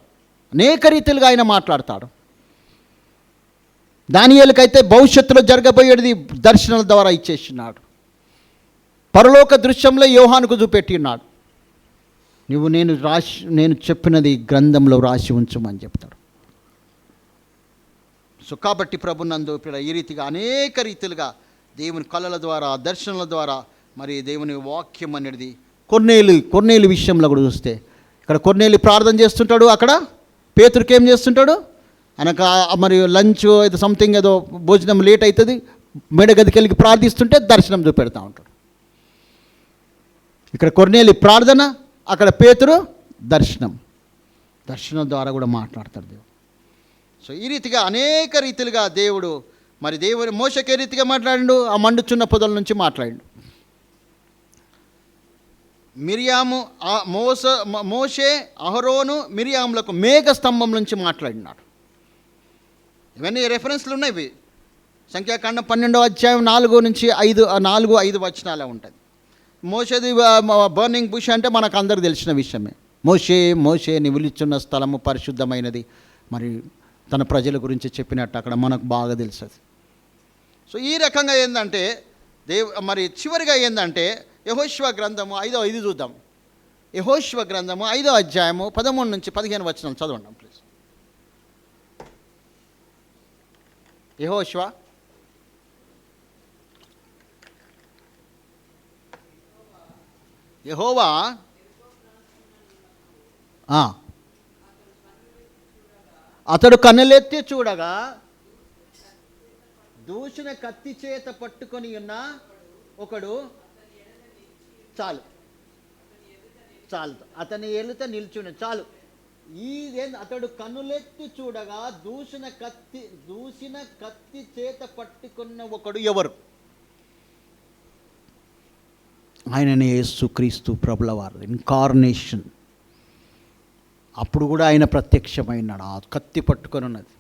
అనేక రీతిలుగా ఆయన మాట్లాడతాడు. దానియేలుకైతే భవిష్యత్తులో జరగబోయేది దర్శనాల ద్వారా ఇచ్చేసినాడు. పరలోక దృశ్యంలో యోహానుకు చూపెట్టి ఉన్నాడు. నేను చెప్పినది గ్రంథంలో రాసి ఉంచమని చెప్తాడు. సో కాబట్టి ప్రభునందు ఈ రీతిగా అనేక రీతిలుగా దేవుని కళల ద్వారా, దర్శనాల ద్వారా మరి దేవుని వాక్యం అనేది కొర్నేలు విషయంలో కూడా చూస్తే, ఇక్కడ కొర్నేలు ప్రార్థన చేస్తుంటాడు. అక్కడ పేతురుకి ఏం చేస్తుంటాడు, ఆయనకు మరి లంచ్ ఏదో సంథింగ్ ఏదో భోజనం లేట్ అవుతుంది, మేడగదికి వెళ్ళి ప్రార్థిస్తుంటే దర్శనం చూపెడతా ఉంటాడు. ఇక్కడ కొర్నేలు ప్రార్థన, అక్కడ పేతురు దర్శనం ద్వారా కూడా మాట్లాడతాడు దేవుడు. సో ఈ రీతిగా అనేక రీతిలుగా దేవుడు మరి దేవుని మోషకే రీతిగా మాట్లాడిండు. ఆ మండుచున్న పొదల నుంచి మాట్లాడిండు. మిరియాము మోషే అహరోను మిరియాములకు మేఘ స్తంభం నుంచి మాట్లాడినాడు. ఇవన్నీ రెఫరెన్స్లు ఉన్నాయి. ఇవి సంఖ్యాకాండం 12వ అధ్యాయం 4-5 వచనాలే ఉంటుంది. మోషేది బర్నింగ్ బుష్ అంటే మనకు అందరికి తెలిసిన విషయమే. మోషే నిలిచున్న స్థలము పరిశుద్ధమైనది, మరి తన ప్రజల గురించి చెప్పినట్టు అక్కడ మనకు బాగా తెలుస్తుంది. సో ఈ రకంగా ఏంటంటే మరి చివరిగా ఏంటంటే యెహోషువ గ్రంథము 5 చూద్దాం. యెహోషువ గ్రంథము 5వ అధ్యాయము 13-15 వచనాలు చదవండి ప్లీజ్. యెహోషువ యెహోవా అతడు కన్నులెత్తి చూడగా దూషణ కత్తి చేత పట్టుకొని ఉన్న ఒకడు చాలు అతని ఎలుత నిల్చుని చాలు. అతడు కన్నులెత్తి చూడగా దూషణ కత్తి చేత పట్టుకున్న ఒకడు ఎవరు? ఆయననే యేసుక్రీస్తు ప్రభుల వారు, ఇన్కార్నేషన్. అప్పుడు కూడా ఆయన ప్రత్యక్షమైనాడు, ఆ కత్తి పట్టుకొని ఉన్నది.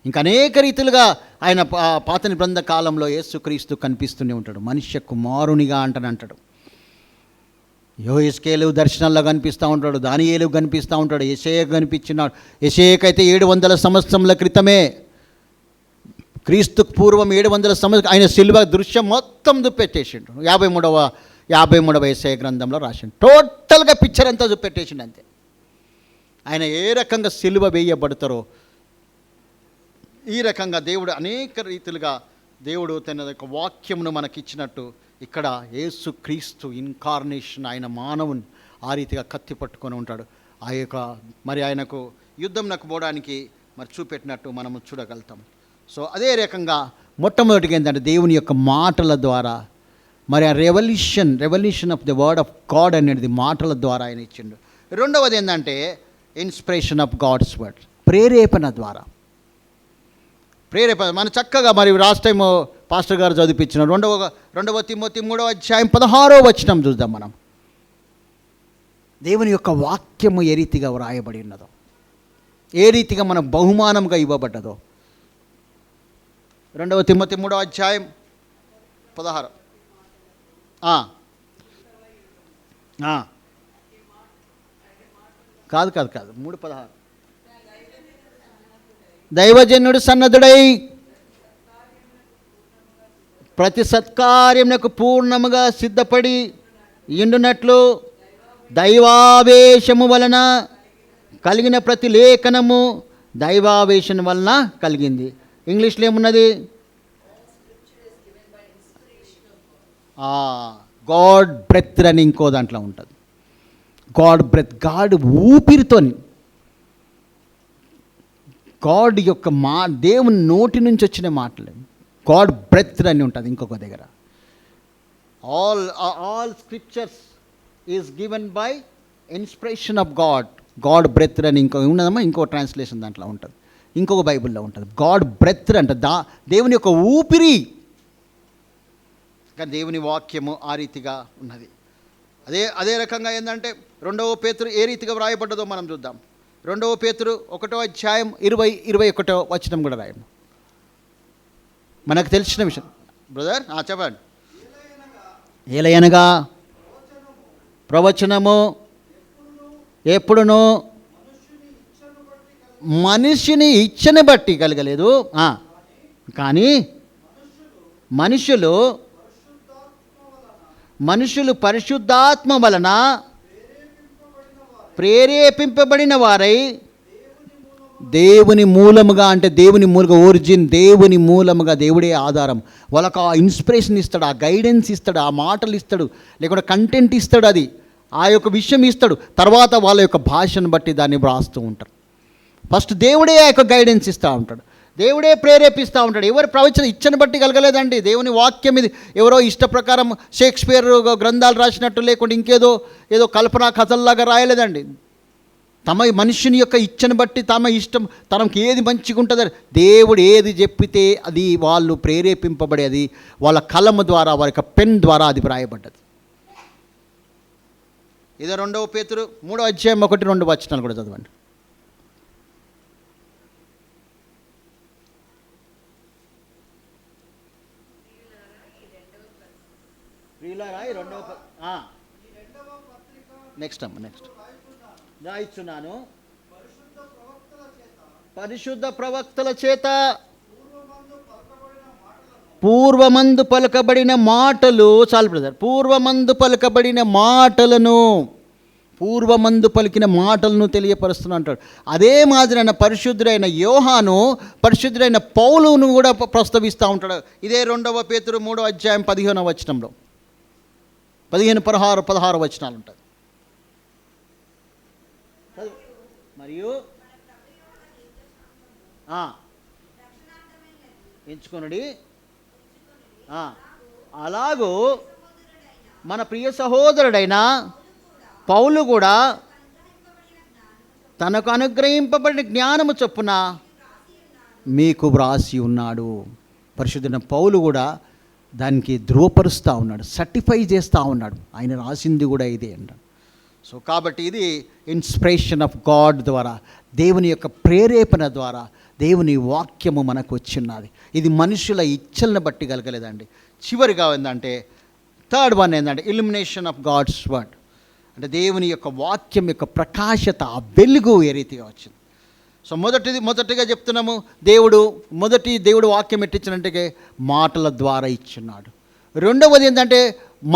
ఇంకా అనేక రీతిలుగా ఆయన పాత నిబంధన కాలంలో యేసుక్రీస్తు కనిపిస్తూనే ఉంటాడు. మనుష్య కుమారునిగా అంటాడు. యోహెజ్కేలు దర్శనాల్లో కనిపిస్తూ ఉంటాడు, దానియేలు కనిపిస్తూ ఉంటాడు, యెషయా కనిపించినాడు. యెషయాకైతే 700 సంవత్సరముల క్రితమే, క్రీస్తుకు పూర్వం 700 సంవత్సరం ఆయన సిలువ దృశ్యం మొత్తం చూపెట్టేసిండు. 53వ యెషయా గ్రంథంలో రాసిండు. టోటల్గా పిక్చర్ అంతా చూపెట్టేసిండు అంతే. ఆయన ఏ రకంగా సిలువ వేయబడతారో ఈ రకంగా దేవుడు అనేక రీతిలుగా దేవుడు తన యొక్క వాక్యమును మనకిచ్చినట్టు ఇక్కడ యేసుక్రీస్తు ఇన్కార్నేషన్, ఆయన మానవుని ఆ రీతిగా కత్తి పట్టుకొని ఉంటాడు. ఆ యొక్క మరి ఆయనకు యుద్ధంనకు పోవడానికి మరి చూపెట్టినట్టు మనము చూడగలుగుతాం. సో అదే రకంగా మొట్టమొదటిగా ఏంటంటే దేవుని యొక్క మాటల ద్వారా మరి ఆ revolution of the word of God అనేది మాటల ద్వారా ఆయన ఇచ్చిండు. రెండవది ఏంటంటే ఇన్స్పిరేషన్ ఆఫ్ గాడ్స్ వర్డ్, ప్రేరేపణ ద్వారా. మన చక్కగా మరి లాస్ట్ టైం పాస్టర్ గారు చదివించిన 2వ తిమోతి 3వ అధ్యాయం 16వ వచనం చూద్దాం మనం. దేవుని యొక్క వాక్యము ఏ రీతిగా వ్రాయబడి ఉన్నదో, ఏ రీతిగా మన బహుమానంగా ఇవ్వబడ్డదో. 2వ తిమోతి 3వ అధ్యాయం 16. కాదు 3:16. దైవజనుడు సన్నద్ధుడై ప్రతి సత్కార్యమునకు పూర్ణముగా సిద్ధపడి ఎండునట్లు దైవావేశము వలన కలిగిన ప్రతి లేఖనము దైవావేశం వలన కలిగింది. ఇంగ్లీష్లో ఏమున్నది? గాడ్ బ్రెత్ అని ఇంకో దాంట్లో ఉంటుంది. గాడ్ బ్రెత్, గాడ్ ఊపిరితోని, గాడ్ యొక్క దేవుని నోటి నుంచి వచ్చిన మాటలు గాడ్ బ్రెత్ అని ఉంటుంది ఇంకొక దగ్గర. All scriptures is given by inspiration of God breath అని ఉన్నదమ్మా ఇంకో ట్రాన్స్లేషన్ దాంట్లో ఉంటుంది, ఇంకొక బైబిల్లో ఉంటుంది. గాడ్ బ్రెత్ అంటే దేవుని యొక్క ఊపిరి. కానీ దేవుని వాక్యము ఆ రీతిగా ఉన్నది. అదే రకంగా ఏంటంటే 2వ పేతురు ఏ రీతిగా వ్రాయబడ్డదో మనం చూద్దాం. 2వ పేతురు 1వ అధ్యాయం 20-21 వచనం కూడా రాయము. మనకు తెలిసిన విషయం బ్రదర్ చెప్పండి. ఏలయనగా ప్రవచనము ఎప్పుడునూ మనిషిని ఇచ్చని బట్టి కలగలేదు, కానీ మనుషులు పరిశుద్ధాత్మ వలన ప్రేరేపింపబడిన వారై దేవుని మూలముగా, అంటే దేవుని మూలంగా ఒరిజిన్, దేవుని మూలముగా, దేవుడే ఆధారం. వాళ్ళకు ఆ ఇన్స్పిరేషన్ ఇస్తాడు, ఆ గైడెన్స్ ఇస్తాడు, ఆ మాటలు ఇస్తాడు, లేకుంటే కంటెంట్ ఇస్తాడు, అది ఆ యొక్క విషయం ఇస్తాడు. తర్వాత వాళ్ళ యొక్క భాషను బట్టి దాన్ని వ్రాస్తూ ఉంటారు. ఫస్ట్ దేవుడే ఆ యొక్క గైడెన్స్ ఇస్తూ ఉంటాడు, దేవుడే ప్రేరేపిస్తూ ఉంటాడు. ఎవరు ప్రవచన ఇచ్చని బట్టి కలగలేదండి. దేవుని వాక్యం ఇది ఎవరో ఇష్ట ప్రకారం షేక్స్పియర్ గ్రంథాలు రాసినట్టు, లేకుంటే ఏదో కల్పనా కథల్లాగా రాయలేదండి. తమ మనుషుని యొక్క ఇచ్చని బట్టి, తమ ఇష్టం, తనకి ఏది మంచిగా ఉంటుందో దేవుడు ఏది చెప్పితే అది వాళ్ళు ప్రేరేపింపబడి, అది వాళ్ళ కలము ద్వారా, వారి యొక్క పెన్ ద్వారా అది వ్రాయబడ్డది. ఇదే 2 పేతురు 3వ అధ్యాయం 1-2 వచనాలు కూడా చదవండి. నెక్స్ట్ రాయిచున్నాను పరిశుద్ధ ప్రవక్తల చేత పూర్వమందు పలుకబడిన మాటలు, చాలు బ్రదర్, పూర్వమందు పలుకబడిన మాటలను, పూర్వమందు పలికిన మాటలను తెలియపరుస్తున్నా అంటాడు. అదే మాదిరైన పరిశుద్ధుడైన యోహాను పరిశుద్ధుడైన పౌలును కూడా ప్రస్తావిస్తూ ఉంటాడు. ఇదే 2 పేతురు 3వ అధ్యాయం 15వ వచనంలో 15-16 వచనాలు ఉంటాయి. మరియు ఎంచుకొనుడి, అలాగూ మన ప్రియ సహోదరుడైన పౌలు కూడా తనకు అనుగ్రహింపబడిన జ్ఞానము చొప్పున మీకు వ్రాసి ఉన్నాడు. పరిశుద్ధుడైన పౌలు కూడా దానికి ధృవపరుస్తూ ఉన్నాడు, సర్టిఫై చేస్తూ ఉన్నాడు. ఆయన రాసింది కూడా ఇదే అంటాడు. సో కాబట్టి ఇది ఇన్స్పిరేషన్ ఆఫ్ గాడ్ ద్వారా, దేవుని యొక్క ప్రేరేపణ ద్వారా దేవుని వాక్యము మనకు వచ్చిన్నది. ఇది మనుషుల ఇచ్చలను బట్టి కలగలేదండి. చివరిగా ఏంటంటే థర్డ్ వన్ ఏంటంటే ఇల్యుమినేషన్ ఆఫ్ గాడ్స్ వర్డ్, అంటే దేవుని యొక్క వాక్యం యొక్క ప్రకాశత, ఆ వెలుగు ఏ రీతిగా వచ్చింది. సో మొదటిగా చెప్తున్నాము, దేవుడు వాక్యం ఎట్టించినట్టుగా మాటల ద్వారా ఇచ్చున్నాడు. రెండవది ఏంటంటే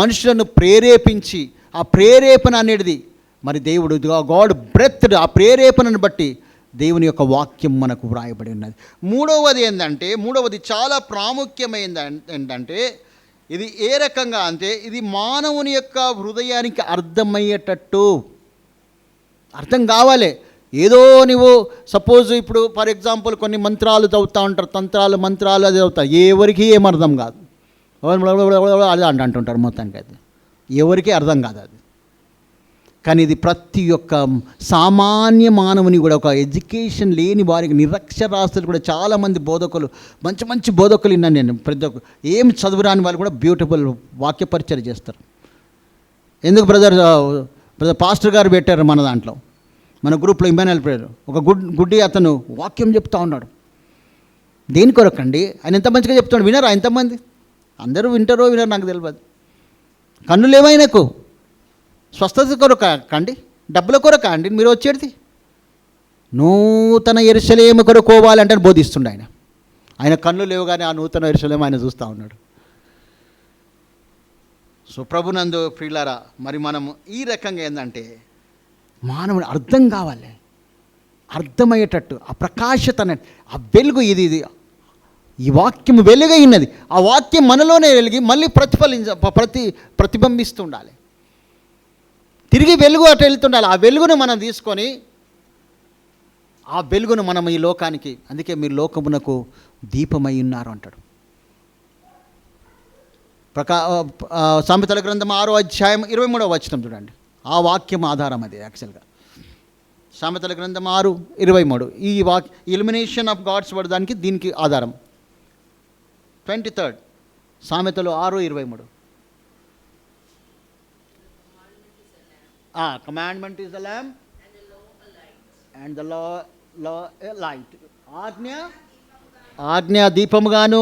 మనుషులను ప్రేరేపించి, ఆ ప్రేరేపణ అనేది మరి దేవుడు గాడ్ బ్రెత్, ఆ ప్రేరేపణను బట్టి దేవుని యొక్క వాక్యం మనకు వ్రాయబడి ఉన్నది. మూడవది చాలా ప్రాముఖ్యమైనది ఏంటంటే ఇది ఏ రకంగా అంటే ఇది మానవుని యొక్క హృదయానికి అర్థమయ్యేటట్టు అర్థం కావాలి. ఏదో నువ్వు సపోజ్ ఇప్పుడు ఫర్ ఎగ్జాంపుల్ కొన్ని మంత్రాలు చదువుతూ ఉంటారు, మంత్రాలు అది చదువుతారు, ఎవరికి ఏం అర్థం కాదు, అది అంటుంటారు, మొత్తానికి అది ఎవరికి అర్థం కాదు అది. కానీ ఇది ప్రతి ఒక్క సామాన్య మానవుని కూడా, ఒక ఎడ్యుకేషన్ లేని వారికి, నిరక్షరాస్తులు కూడా చాలామంది బోధకులు, మంచి బోధకులు విన్నాను నేను. ప్రతి ఒక్క ఏం చదువురాని వాళ్ళు కూడా బ్యూటిఫుల్ వాక్యపరిచయం చేస్తారు. ఎందుకు బ్రదర్ పాస్టర్ గారు పెట్టారు మన దాంట్లో, మన గ్రూప్లో ఇమాన్యుయల్ ప్రేయర్, ఒక గుడ్డి అతను వాక్యం చెప్తా ఉన్నాడు. దేని కొరకండి? ఆయన ఎంత మంచిగా చెప్తున్నాడు, వినరా ఎంతమంది? అందరూ వింటారో వినరు నాకు తెలియదు. కన్నులు ఏమైనాకు స్వస్థత కొరక కండి, డబ్బుల కొరక అండి మీరు వచ్చేది? నూతన యెరూషలేము కొరకు పోవాలంటే బోధిస్తుండే ఆయన కన్ను లేవు కానీ ఆ నూతన యెరూషలేము ఆయన చూస్తూ ఉన్నాడు. సో ప్రభునందు ప్రియులారా, మరి మనము ఈ రకంగా ఏంటంటే మానవుని అర్థం కావాలి, అర్థమయ్యేటట్టు ఆ ప్రకాశత, ఆ వెలుగు, ఇది ఈ వాక్యం వెలుగైనది. ఆ వాక్యం మనలోనే వెలిగి మళ్ళీ ప్రతిబింబిస్తుండాలి, తిరిగి వెలుగు అటు వెళ్తుండాలి. ఆ వెలుగును మనం తీసుకొని ఆ వెలుగును మనం ఈ లోకానికి, అందుకే మీరు లోకమునకు దీపమై ఉన్నారు అంటాడు. సామెతల గ్రంథం 6వ అధ్యాయం 23వ వచనం చూడండి. ఆ వాక్యం ఆధారం అది యాక్చువల్గా. సామెతల గ్రంథం 6:23 ఈ ఇల్యుమినేషన్ ఆఫ్ గాడ్స్ వర్డ్ దానికి దీనికి ఆధారం. 23 సామెతలు 6:23. Commandment is a lamp and the law a light. ఆజ్ఞ దీపముగాను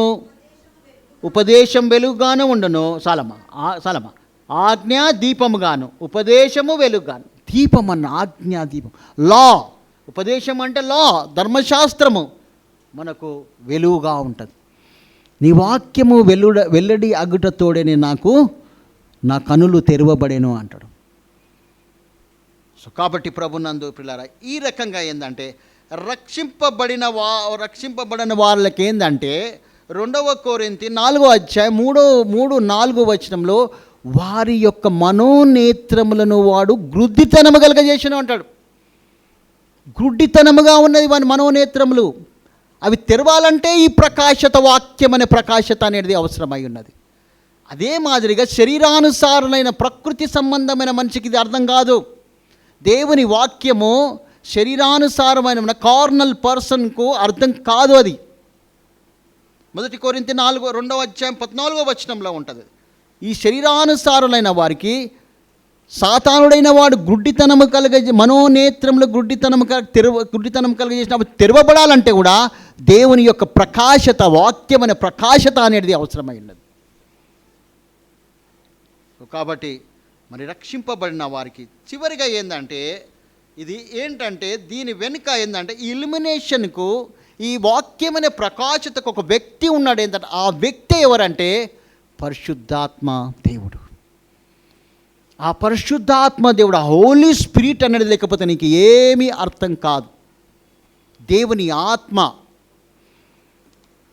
ఉపదేశం వెలుగుగాను ఉండును. సలమ ఆజ్ఞ దీపముగాను ఉపదేశము వెలుగుగాను. దీపం అన్న ఆజ్ఞ దీపం, లా, ఉపదేశం అంటే లా, ధర్మశాస్త్రము మనకు వెలుగుగా ఉంటుంది. నీ వాక్యము వెల్లడి అగుటతోడని నాకు నా కనులు తెరవబడేను అంటాడు. సో కాబట్టి ప్రభునందు ప్రియులారా, ఈ రకంగా ఏంటంటే రక్షింపబడిన వాళ్ళకి ఏంటంటే 2 కొరింథీ 4వ అధ్యాయం 3-4 వచనంలో వారి యొక్క మనోనేత్రములను వాడు గ్రుడ్డితనము కలగజేసిన అంటాడు. గ్రుడ్డితనముగా ఉన్నది వాని మనోనేత్రములు, అవి తెరవాలంటే ఈ ప్రకాశత, వాక్యం అనే ప్రకాశత అనేది అవసరమై ఉన్నది. అదే మాదిరిగా శరీరానుసారులైన ప్రకృతి సంబంధమైన మనిషికి ఇది అర్థం కాదు. దేవుని వాక్యము శరీరానుసారమైన కార్నల్ పర్సన్కు అర్థం కాదు. అది 1 కొరింథీ 2వ అధ్యాయం 14వ వచనంలో ఉంటుంది. ఈ శరీరానుసారులైన వారికి సాతానుడైన వాడు గుడ్డితనము మనోనేత్రములు గుడ్డితనం కలుగజేసినప్పుడు తెరవబడాలంటే కూడా దేవుని యొక్క ప్రకాశత, వాక్యమైన ప్రకాశత అనేది అవసరమైనది. కాబట్టి మరి రక్షింపబడిన వారికి చివరిగా ఏంటంటే దీని వెనుక ఏంటంటే ఈ ఇల్యుమినేషన్కు, ఈ వాక్యమైన ప్రకాశతకు ఒక వ్యక్తి ఉన్నాడు. ఏంటంటే ఆ వ్యక్తి ఎవరంటే పరిశుద్ధాత్మ దేవుడు. ఆ పరిశుద్ధాత్మ దేవుడు, ఆ హోలీ స్పిరిట్ అనేది లేకపోతే నీకు ఏమీ అర్థం కాదు. దేవుని ఆత్మ.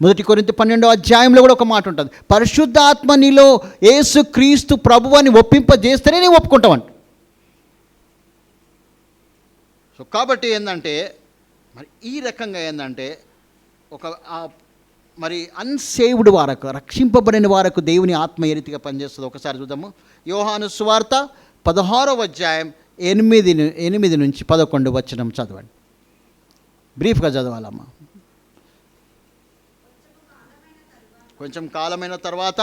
1 కొరింథీ 12వ అధ్యాయంలో కూడా ఒక మాట ఉంటుంది, పరిశుద్ధాత్మ నీలో యేసుక్రీస్తు ప్రభువుని ఒప్పింపజేస్తేనే నీవు ఒప్పుకుంటావంట. సో కాబట్టి ఏంటంటే మరి ఈ రకంగా ఏంటంటే మరి అన్సేవ్డ్ వారకు, రక్షింపబడిన వారకు దేవుని ఆత్మ ఏ రీతిగా పనిచేస్తుందో ఒకసారి చూద్దాము. యోహాను సువార్త 16వ అధ్యాయం 8 నుంచి 11 వచనం చదవండి. బ్రీఫ్గా చదవాలమ్మా. కొంచెం కాలమైన తర్వాత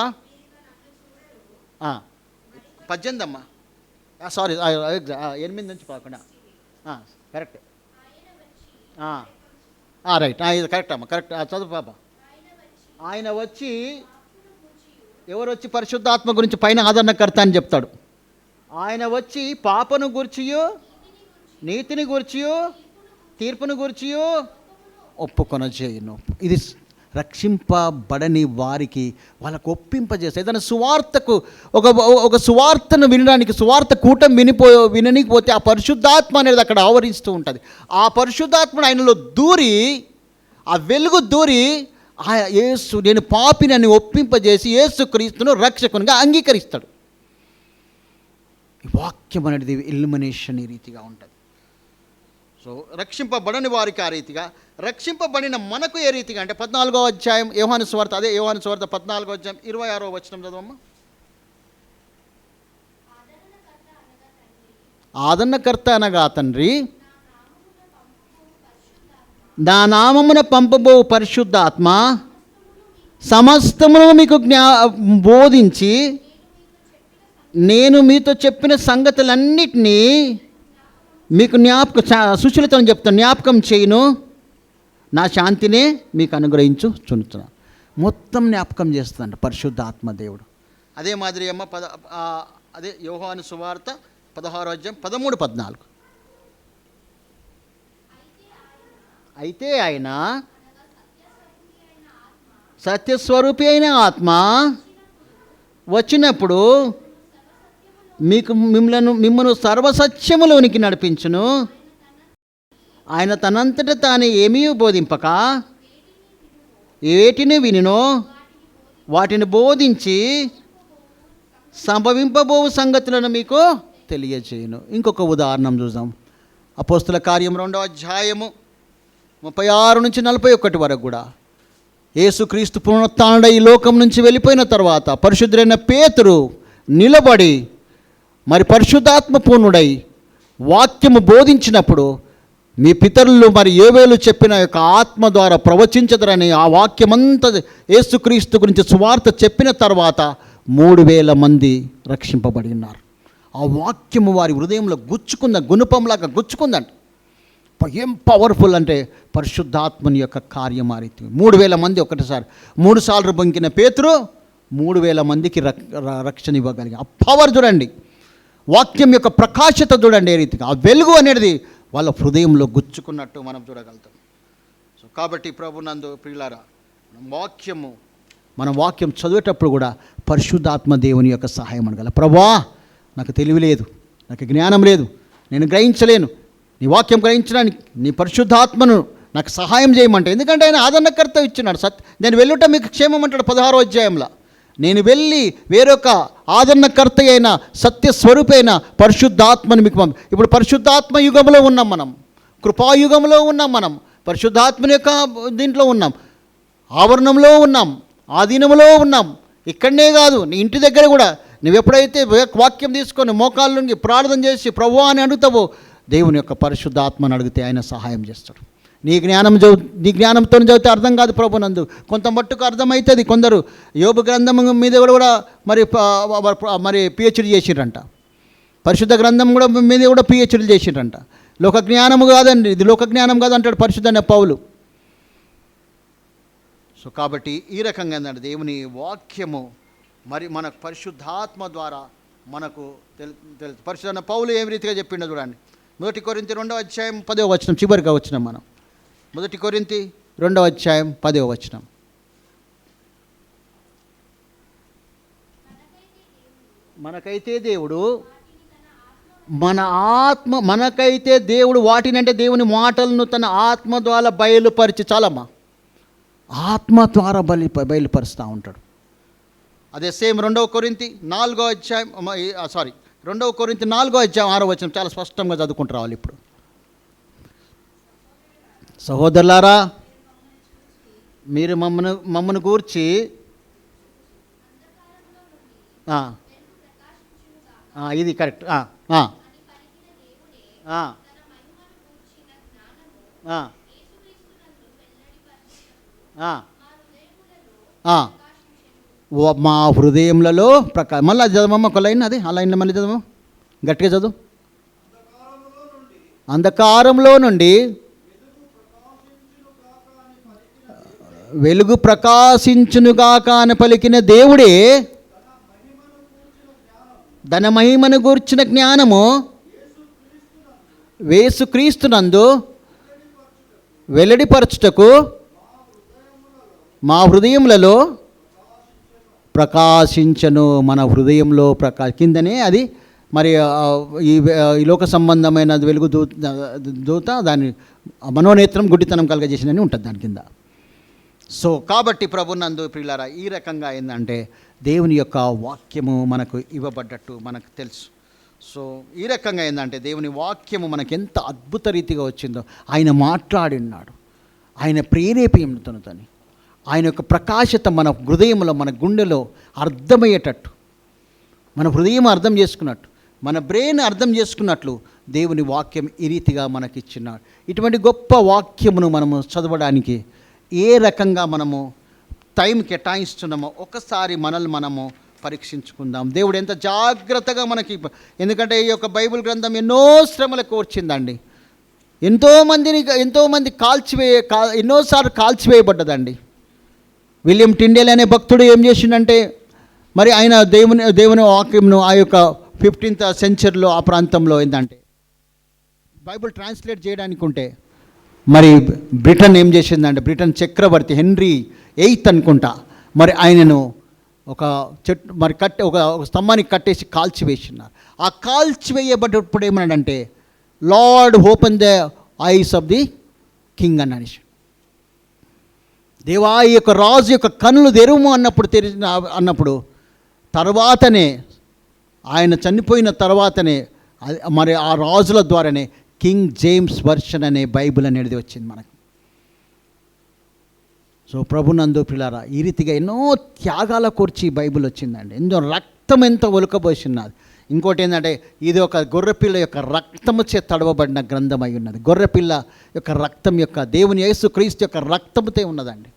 18 అమ్మా, సారీ 8 నుంచి 11. కరెక్ట్, రైట్, ఇది కరెక్ట్ అమ్మా, కరెక్ట్. చదువు పాప. ఆయన వచ్చి, ఎవరు వచ్చి పరిశుద్ధాత్మ గురించి పైన ఆదరణకర్త అని చెప్తాడు. ఆయన వచ్చి పాపను గూర్చియు, నీతిని గూర్చియు, తీర్పును గూర్చియు ఒప్పుకొనజేయును. ఇది రక్షింపబడని వారికి వాళ్ళకు ఒప్పింపజేస్తే, ఏదైనా సువార్తకు ఒక సువార్తను వినడానికి, సువార్త కూటం విననికపోతే ఆ పరిశుద్ధాత్మ అనేది అక్కడ ఆవరిస్తూ ఉంటుంది. ఆ పరిశుద్ధాత్మను ఆయనలో దూరి, ఆ వెలుగు దూరి, యేసు నేను పాపినని ఒప్పింపజేసి యేసుక్రీస్తును రక్షకునిగా అంగీకరిస్తాడు. ఈ వాక్యం అనేది ఇల్యుమినేషన్ ఈ రీతిగా ఉంటుంది. సో రక్షింపబడని వారికి ఆ రీతిగా, రక్షింపబడిన మనకు ఏ రీతిగా అంటే 14వ అధ్యాయం యోహాను సువార్త, అదే యోహాను సువార్త 14వ అధ్యాయం 26వ వచనం చదవమ్మా. ఆదరణకర్త అనగా తండ్రి, నా నామమున పంపబో పరిశుద్ధాత్మ సమస్తమును మీకు బోధించి నేను మీతో చెప్పిన సంగతులన్నిటినీ మీకు సుశీలతను చెప్తాను, జ్ఞాపకం చేయను, నా శాంతినే మీకు అనుగ్రహించుచున్నాను. మొత్తం జ్ఞాపకం చేస్తాడు పరిశుద్ధాత్మ దేవుడు. అదే మాదిరి అమ్మ అదే యోహాను సువార్త 16వ అధ్యాయం 13, 14. అయితే ఆయన సత్యస్వరూపి అయిన ఆత్మ వచ్చినప్పుడు మిమ్మల్ని సర్వసత్యములోనికి నడిపించును. ఆయన తనంతట తానే ఏమీ బోధింపక వేటిని వినునో వాటిని బోధించి సంభవింపబో సంగతులను మీకు తెలియజేయును. ఇంకొక ఉదాహరణ చూద్దాం. అపోస్తుల కార్యం 2వ అధ్యాయము 36 నుంచి 41 వరకు కూడా యేసుక్రీస్తు పునరుత్థానుడై ఈ లోకం నుంచి వెళ్ళిపోయిన తర్వాత పరిశుద్ధుడైన పేతురు నిలబడి మరి పరిశుద్ధాత్మ పూర్ణుడై వాక్యము బోధించినప్పుడు, మీ పితరులు మరి యోవేలు చెప్పిన యొక్క ఆత్మ ద్వారా ప్రవచించదరని ఆ వాక్యమంతా యేసుక్రీస్తు గురించి సువార్త చెప్పిన తర్వాత 3000 మంది రక్షింపబడి ఉన్నారు. ఆ వాక్యము వారి హృదయంలో గుణపంలాగా గుచ్చుకుందంట. ఏం పవర్ఫుల్ అంటే పరిశుద్ధాత్మని యొక్క కార్యం ఆ రీతి. 3000 మంది ఒకటిసారి 3 సార్లు బొంకిన పేతురు 3000 మందికి రక్షణ ఇవ్వగలిగి. ఆ పవర్ చూడండి, వాక్యం యొక్క ప్రకాశత చూడండి ఏ రీతిగా. ఆ వెలుగు అనేది వాళ్ళ హృదయంలో గుచ్చుకున్నట్టు మనం చూడగలుగుతాం. సో కాబట్టి ప్రభునందు ప్రియులారా, మనం వాక్యం చదివేటప్పుడు కూడా పరిశుద్ధాత్మ దేవుని యొక్క సహాయం అడగాలి. ప్రభువా, నాకు తెలివి లేదు, నాకు జ్ఞానం లేదు, నేను గ్రహించలేను, నీ వాక్యం గ్రహించడానికి నీ పరిశుద్ధాత్మను నాకు సహాయం చేయమంటే. ఎందుకంటే ఆయన ఆదరణకర్త ఇచ్చినాడు. నేను వెళ్ళుట మీకు క్షేమం అంటాడు 16వ అధ్యాయంలో. నేను వెళ్ళి వేరొక ఆదరణకర్త అయిన సత్యస్వరూపి అయిన పరిశుద్ధాత్మని మీకు ఇప్పుడు పరిశుద్ధాత్మ యుగంలో ఉన్నాం మనం, కృపాయుగంలో ఉన్నాం మనం, పరిశుద్ధాత్మని యొక్క దీంట్లో ఉన్నాం, ఆవరణంలో ఉన్నాం, ఆధీనంలో ఉన్నాం. ఇక్కడనే కాదు, నీ ఇంటి దగ్గర కూడా నువ్వు ఎప్పుడైతే వాక్యం తీసుకొని మోకాళ్ళ నుండి ప్రార్థన చేసి ప్రభువా అని అడుగుతావో, దేవుని యొక్క పరిశుద్ధాత్మను అడిగితే ఆయన సహాయం చేస్తాడు. నీ జ్ఞానంతో చదివితే అర్థం కాదు ప్రభునందు, కొంత మట్టుకు అర్థమవుతుంది. కొందరు యోబు గ్రంథం మీద కూడా మరి పిహెచ్డి చేసిరంట. పరిశుద్ధ గ్రంథం కూడా మీద కూడా పిహెచ్డీలు చేసిండ్రంట. లోక జ్ఞానము కాదండి, ఇది లోక జ్ఞానం కాదు అంటాడు పరిశుద్ధ పౌలు. సో కాబట్టి ఈ రకంగా ఏంటంటే దేవుని వాక్యము మరి మనకు పరిశుద్ధాత్మ ద్వారా మనకు తెలుసు. పరిశుద్ధ పౌలు ఏం రీతిగా చెప్పిండో చూడండి. 1 కొరింథీ 2వ అధ్యాయం 10వ వచనం, చివరిగా వచ్చినాం మనం. 1 కొరింథీ 2వ అధ్యాయం 10వ వచనం. మనకైతే దేవుడు వాటిని అంటే దేవుని మాటలను తన ఆత్మ ద్వారా బయలుపరిచి, చాలమ్మా, ఆత్మ ద్వారా బయలుపరుస్తూ ఉంటాడు. అదే సేమ్ 2 కొరింథీ 4వ అధ్యాయం 6వ వచనం చాలా స్పష్టంగా చదువుకుంటూ రావాలి ఇప్పుడు. సహోదరులారా, మీరు మమ్మను గూర్చి ఇది కరెక్ట్. మా హృదయములలో మళ్ళీ చదవమ్మ ఒక లైన్, అది ఆ లైన్లో మళ్ళీ చదవము, గట్టిగా చదువు. అంధకారంలో నుండి వెలుగు ప్రకాశించునుగాక అని పలికిన దేవుడే తన మహిమను గూర్చిన జ్ఞానము యేసుక్రీస్తునందు వెల్లడిపరచుటకు మా హృదయములలో ప్రకాశించను. మన హృదయంలో కిందనే అది మరి ఈ లోక సంబంధమైన వెలుగు దూత దాని మనోనేత్రం గుడ్డితనం కలగజేసిందని ఉంటుంది దాని కింద. సో కాబట్టి ప్రభునందు ప్రియులారా, ఈ రకంగా ఏంటంటే దేవుని యొక్క వాక్యము మనకు ఇవ్వబడ్డట్టు మనకు తెలుసు. సో ఈ రకంగా ఏంటంటే దేవుని వాక్యము మనకు ఎంత అద్భుత రీతిగా వచ్చిందో. ఆయన మాట్లాడినాడు, ఆయన ప్రేరేపణతోని, ఆయన యొక్క ప్రకాశత మన హృదయంలో, మన గుండెలో అర్థమయ్యేటట్టు, మన హృదయం అర్థం చేసుకున్నట్టు, మన బ్రెయిన్ అర్థం చేసుకున్నట్లు దేవుని వాక్యం ఈ రీతిగా మనకిచ్చినాడు. ఇటువంటి గొప్ప వాక్యమును మనము చదవడానికి ఏ రకంగా మనము టైం కేటాయిస్తున్నామో ఒకసారి మనల్ని మనము పరీక్షించుకుందాం. దేవుడు ఎంత జాగ్రత్తగా మనకి, ఎందుకంటే ఈ యొక్క బైబిల్ గ్రంథం ఎన్నో శ్రమలకు వచ్చిందండి. ఎంతోమంది ఎన్నోసార్లు కాల్చివేయబడ్డదండి. విలియం టిండేల్ అనే భక్తుడు ఏం చేసిండంటే, మరి ఆయన దేవుని వాక్యంను ఆ యొక్క 15th సెంచరీలో ఆ ప్రాంతంలో ఏంటంటే బైబిల్ ట్రాన్స్లేట్ చేయడానికి ఉంటే, మరి బ్రిటన్ ఏం చేసిందంటే, బ్రిటన్ చక్రవర్తి హెన్రీ 8th అనుకుంటా, మరి ఆయనను ఒక చెట్టు మరి ఒక స్తంభానికి కట్టేసి కాల్చివేసినారు. ఆ కాల్చివేయబడ్డప్పుడు ఏమన్నాడంటే, lord open the eyes of the king అని అనేసి, దేవా ఈ యొక్క రాజు యొక్క కన్నులు తెరుము అన్నప్పుడు తర్వాతనే, ఆయన చనిపోయిన తర్వాతనే మరి ఆ రాజుల ద్వారానే కింగ్ జేమ్స్ వర్షన్ అనే బైబిల్ అనేది వచ్చింది మనకు. సో ప్రభునందు ప్రియులారా, ఈ రీతిగా ఎన్నో త్యాగాల కూర్చి బైబిల్ వచ్చిందండి. రక్తం ఎంత ఒలుకబోసిన్నది. ఇంకోటి ఏంటంటే, ఇది ఒక గొర్రెపిల్ల యొక్క రక్తము చే తడవబడిన గ్రంథం అయి ఉన్నది. గొర్రెపిల్ల యొక్క రక్తం యొక్క దేవుని యేసుక్రీస్తు యొక్క రక్తముతే ఉన్నదండి.